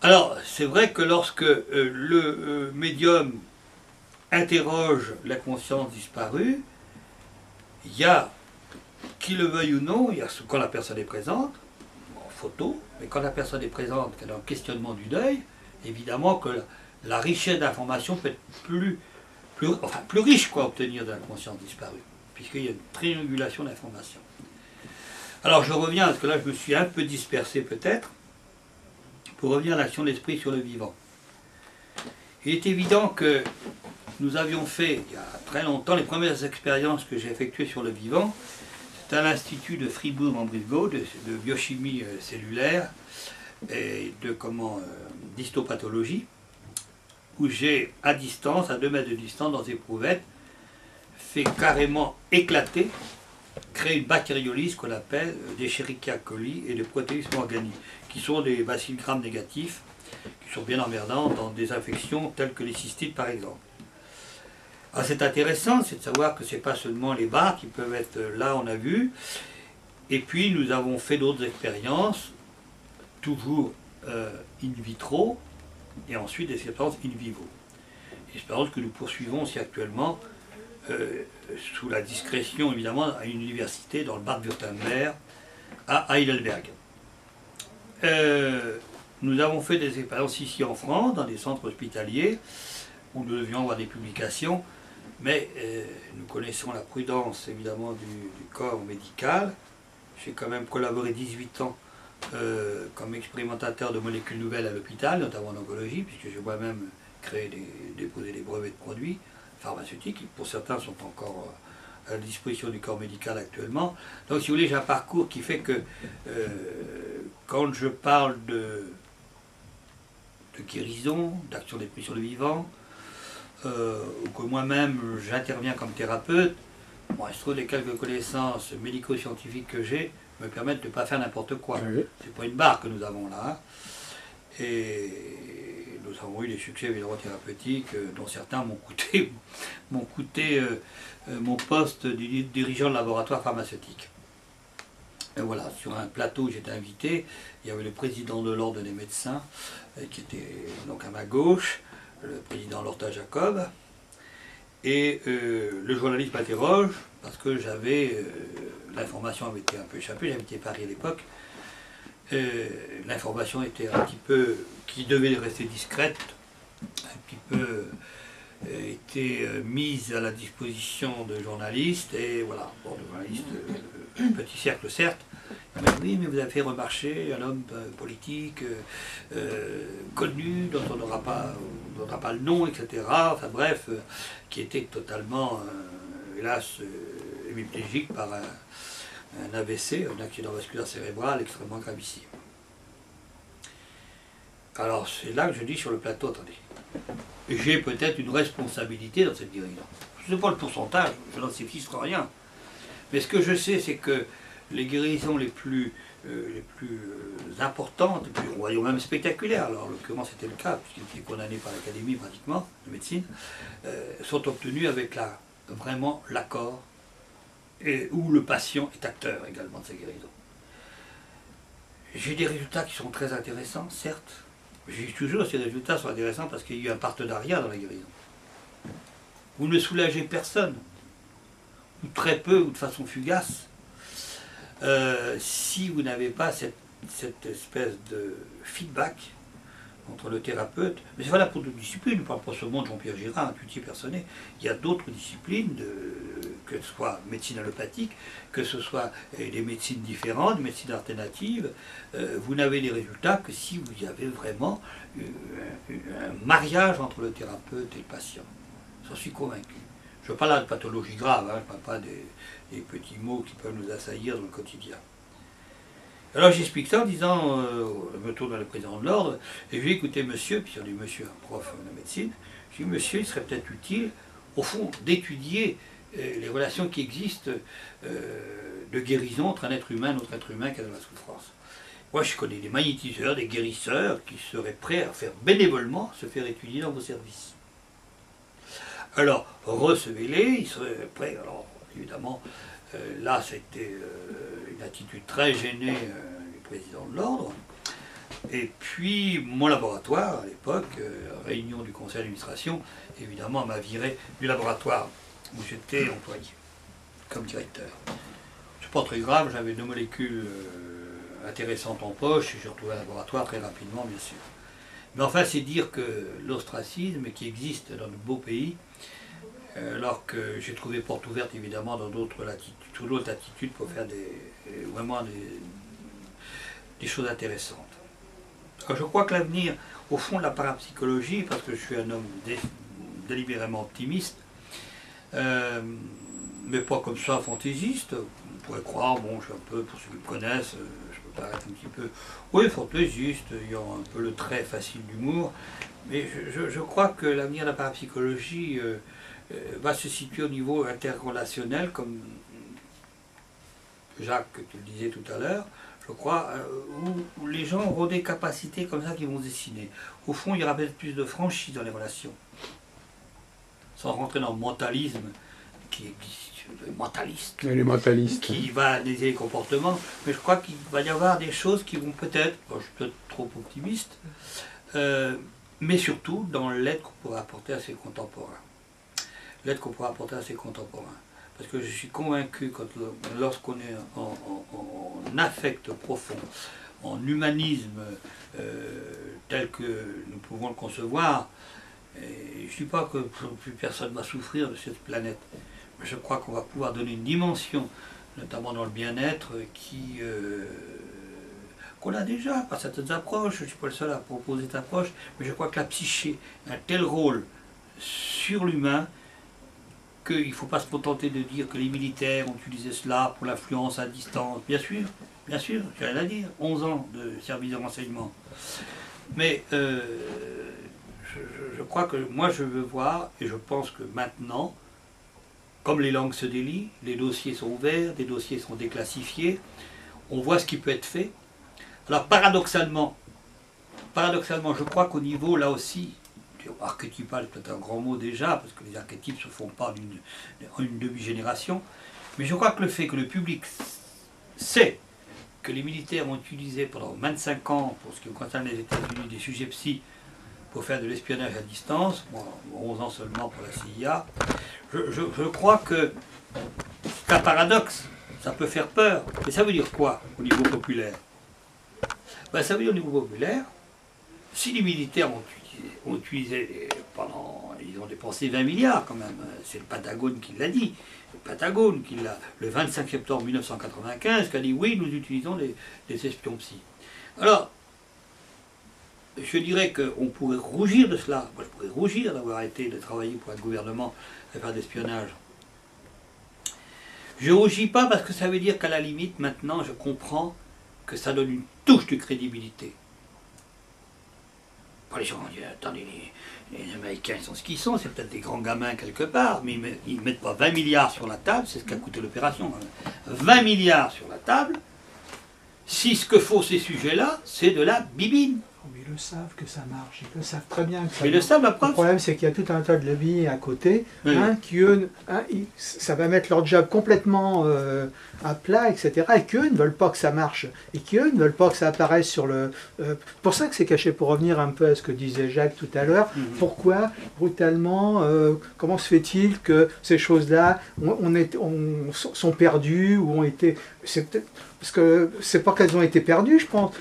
Alors, c'est vrai que lorsque le médium interroge la conscience disparue, il y a, qui le veuille ou non, il y a quand la personne est présente, en photo, mais quand la personne est présente, qu'elle est en questionnement du deuil, évidemment que la richesse d'informations peut être plus riche à obtenir de la conscience disparue, puisqu'il y a une triangulation d'informations. Alors je reviens, parce que là je me suis un peu dispersé peut-être, pour revenir à l'action de l'esprit sur le vivant. Il est évident que nous avions fait, il y a très longtemps, les premières expériences que j'ai effectuées sur le vivant, c'est à l'Institut de Fribourg en Brisgau, de biochimie cellulaire et d'histopathologie, où j'ai, à distance, à 2 mètres de distance, dans des éprouvettes, fait carrément éclater, créer une bactériolyse qu'on appelle d'Escherichia coli et de protéisme organique, qui sont des bacilles gram négatifs, qui sont bien emmerdants dans des infections telles que les cystites par exemple. Alors c'est intéressant, c'est de savoir que ce n'est pas seulement les bars qui peuvent être là, on a vu, et puis nous avons fait d'autres expériences, toujours in vitro, et ensuite des expériences in vivo. Expériences que nous poursuivons aussi actuellement sous la discrétion évidemment à une université dans le Bade-Württemberg à Heidelberg. Nous avons fait des expériences ici en France, dans des centres hospitaliers, où nous devions avoir des publications, mais nous connaissons la prudence évidemment du corps médical. J'ai quand même collaboré 18 ans comme expérimentateur de molécules nouvelles à l'hôpital, notamment en oncologie, puisque j'ai moi-même déposé des brevets de produits pharmaceutiques, qui pour certains sont encore à la disposition du corps médical actuellement. Donc si vous voulez, j'ai un parcours qui fait que quand je parle de guérison, d'action d'esprit sur le vivant, ou que moi-même j'interviens comme thérapeute, bon, il se trouve les quelques connaissances médico-scientifiques que j'ai me permettent de ne pas faire n'importe quoi. Oui. C'est pas une barre que nous avons là. Et nous avons eu des succès évidemment thérapeutiques, dont certains m'ont coûté mon poste de dirigeant de laboratoire pharmaceutique. Et voilà, sur un plateau où j'étais invité, il y avait le président de l'ordre des médecins, qui était donc à ma gauche, le président Lorta Jacob, et le journaliste m'interroge, parce que l'information avait été un peu échappée, j'habitais Paris à l'époque, l'information était un petit peu, qui devait rester discrète, un petit peu était mise à la disposition de journalistes, et voilà, bon, de journalistes, petit cercle certes, mais oui, mais vous avez fait remarcher un homme politique connu, dont on n'aura pas le nom, etc. Enfin bref, qui était totalement, hélas, hémiplégique par un AVC, un accident vasculaire cérébral extrêmement gravissime. Alors c'est là que je dis sur le plateau, attendez, j'ai peut-être une responsabilité dans cette guérison. Je ne sais pas le pourcentage, je n'en sais fiche rien. Mais ce que je sais, c'est que les guérisons les plus importantes, les plus, voyons même spectaculaires, alors en l'occurrence c'était le cas, puisqu'il était condamné par l'Académie pratiquement de médecine, sont obtenues avec vraiment l'accord, où le patient est acteur également de sa guérison. J'ai des résultats qui sont très intéressants, certes. J'ai toujours ces résultats sont intéressants parce qu'il y a eu un partenariat dans la guérison. Vous ne soulagez personne, ou très peu, ou de façon fugace, si vous n'avez pas cette espèce de feedback entre le thérapeute. Mais c'est valable pour d'autres disciplines, je ne parle pas seulement de Jean-Pierre Girard, intuitif personné. Il y a d'autres disciplines, que ce soit médecine allopathique, que ce soit des médecines différentes, des médecines alternatives. Vous n'avez des résultats que si vous avez vraiment un mariage entre le thérapeute et le patient. J'en suis convaincu. Je parle là de pathologies graves, hein, je ne parle pas des petits mots qui peuvent nous assaillir dans le quotidien. Alors j'explique ça en disant, je me tourne vers le président de l'ordre, et je lui dis, écoutez monsieur, puis on dit monsieur, un prof de médecine, je dis monsieur, il serait peut-être utile, au fond, d'étudier les relations qui existent de guérison entre un être humain et un autre être humain qui a de la souffrance. Moi je connais des magnétiseurs, des guérisseurs qui seraient prêts à faire bénévolement se faire étudier dans vos services. Alors recevez-les, ils seraient prêts. Alors évidemment, là c'était une attitude très gênée du président de l'ordre. Et puis mon laboratoire à l'époque, réunion du conseil d'administration, évidemment m'a viré du laboratoire où j'étais employé comme directeur. C'est pas très grave, j'avais 2 molécules intéressantes en poche et j'ai retrouvé un laboratoire très rapidement bien sûr. Mais enfin c'est dire que l'ostracisme qui existe dans de beaux pays, alors que j'ai trouvé porte ouverte évidemment dans d'autres latitudes pour faire vraiment des choses intéressantes. Alors, je crois que l'avenir, au fond de la parapsychologie, parce que je suis un homme délibérément optimiste, mais pas comme ça fantaisiste, on pourrait croire, bon je suis un peu, pour ceux qui me connaissent, je peux paraître un petit peu, oui fantaisiste, ayant un peu le trait facile d'humour, mais je crois que l'avenir de la parapsychologie va se situer au niveau interrelationnel, comme Jacques, que tu le disais tout à l'heure, je crois, où les gens auront des capacités comme ça qui vont se dessiner. Au fond, il y aura peut-être plus de franchise dans les relations. Sans rentrer dans le mentalisme qui existe, les mentalistes, qui va analyser les comportements, mais je crois qu'il va y avoir des choses qui vont peut-être, bon, je suis peut-être trop optimiste, mais surtout dans l'aide qu'on pourra apporter à ses contemporains. L'aide qu'on pourra apporter à ses contemporains. Parce que je suis convaincu que lorsqu'on est en affect profond, en humanisme tel que nous pouvons le concevoir, et je ne dis pas que plus personne ne va souffrir de cette planète, mais je crois qu'on va pouvoir donner une dimension, notamment dans le bien-être, qu'on a déjà par certaines approches. Je ne suis pas le seul à proposer cette approche, mais je crois que la psyché a un tel rôle sur l'humain qu'il ne faut pas se contenter de dire que les militaires ont utilisé cela pour l'influence à distance. Bien sûr, j'ai rien à dire, 11 ans de service de renseignement. Mais je crois que moi je veux voir, et je pense que maintenant, comme les langues se délient, les dossiers sont ouverts, des dossiers sont déclassifiés, on voit ce qui peut être fait. Alors paradoxalement, je crois qu'au niveau, là aussi, archétypal, c'est peut-être un grand mot déjà, parce que les archétypes ne se font pas en une demi-génération, mais je crois que le fait que le public sait que les militaires ont utilisé pendant 25 ans, pour ce qui concerne les États-Unis, des sujets psy pour faire de l'espionnage à distance, bon, 11 ans seulement pour la CIA, je crois que c'est un paradoxe, ça peut faire peur, mais ça veut dire quoi au niveau populaire? Ben, ça veut dire au niveau populaire, si les militaires ont utilisé pendant, ils ont dépensé 20 milliards quand même, c'est le Pentagone qui l'a dit, le Pentagone qui l'a, le 25 septembre 1995, qui a dit oui, nous utilisons des espions psy. Alors, je dirais qu'on pourrait rougir de cela, moi je pourrais rougir d'avoir été de travailler pour un gouvernement à faire d'espionnage. Je ne rougis pas parce que ça veut dire qu'à la limite, maintenant, je comprends que ça donne une touche de crédibilité. Les gens disent, attendez, les Américains ils sont ce qu'ils sont, c'est peut-être des grands gamins quelque part, mais ils ne mettent pas 20 milliards sur la table, c'est ce qu'a coûté l'opération. 20 milliards sur la table, si ce que font ces sujets-là, c'est de la bibine. Mais ils le savent que ça marche, ils le savent très bien que ça mais marche. Le savent, la preuve. Le problème, c'est qu'il y a tout un tas de lobbies à côté, oui. Qui eux, ça va mettre leur job complètement à plat, etc. Et qu'eux ne veulent pas que ça marche. Et qu'eux ne veulent pas que ça apparaisse sur le... pour ça que c'est caché, pour revenir un peu à ce que disait Jacques tout à l'heure. Pourquoi, brutalement, comment se fait-il que ces choses-là sont perdues ou ont été... C'est peut-être... Parce que c'est pas qu'elles ont été perdues, je pense.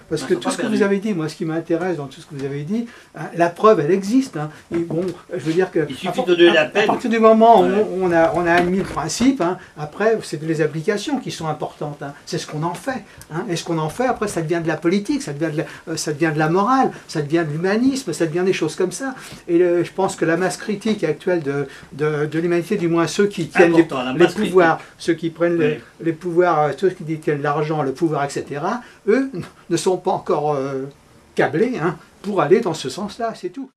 Parce que tout ce que vous avez dit, moi, moi, ce qui m'intéresse dans tout ce que vous avez dit, hein, la preuve, elle existe. Hein. Et bon, je veux dire que Il suffit de donner la peine. à partir du moment où Ouais. on a admis le principe, hein, après, c'est les applications qui sont importantes. Hein. C'est ce qu'on en fait. Hein. Et ce qu'on en fait, après, ça devient de la politique, ça devient de la morale, ça devient de l'humanisme, ça devient des choses comme ça. Et je pense que la masse critique actuelle de l'humanité, du moins ceux qui tiennent Important, la les masse pouvoirs, ceux qui prennent Oui. les pouvoirs, ceux qui détiennent l'argent, le pouvoir, etc., eux ne sont pas encore câblés, hein, pour aller dans ce sens-là, c'est tout.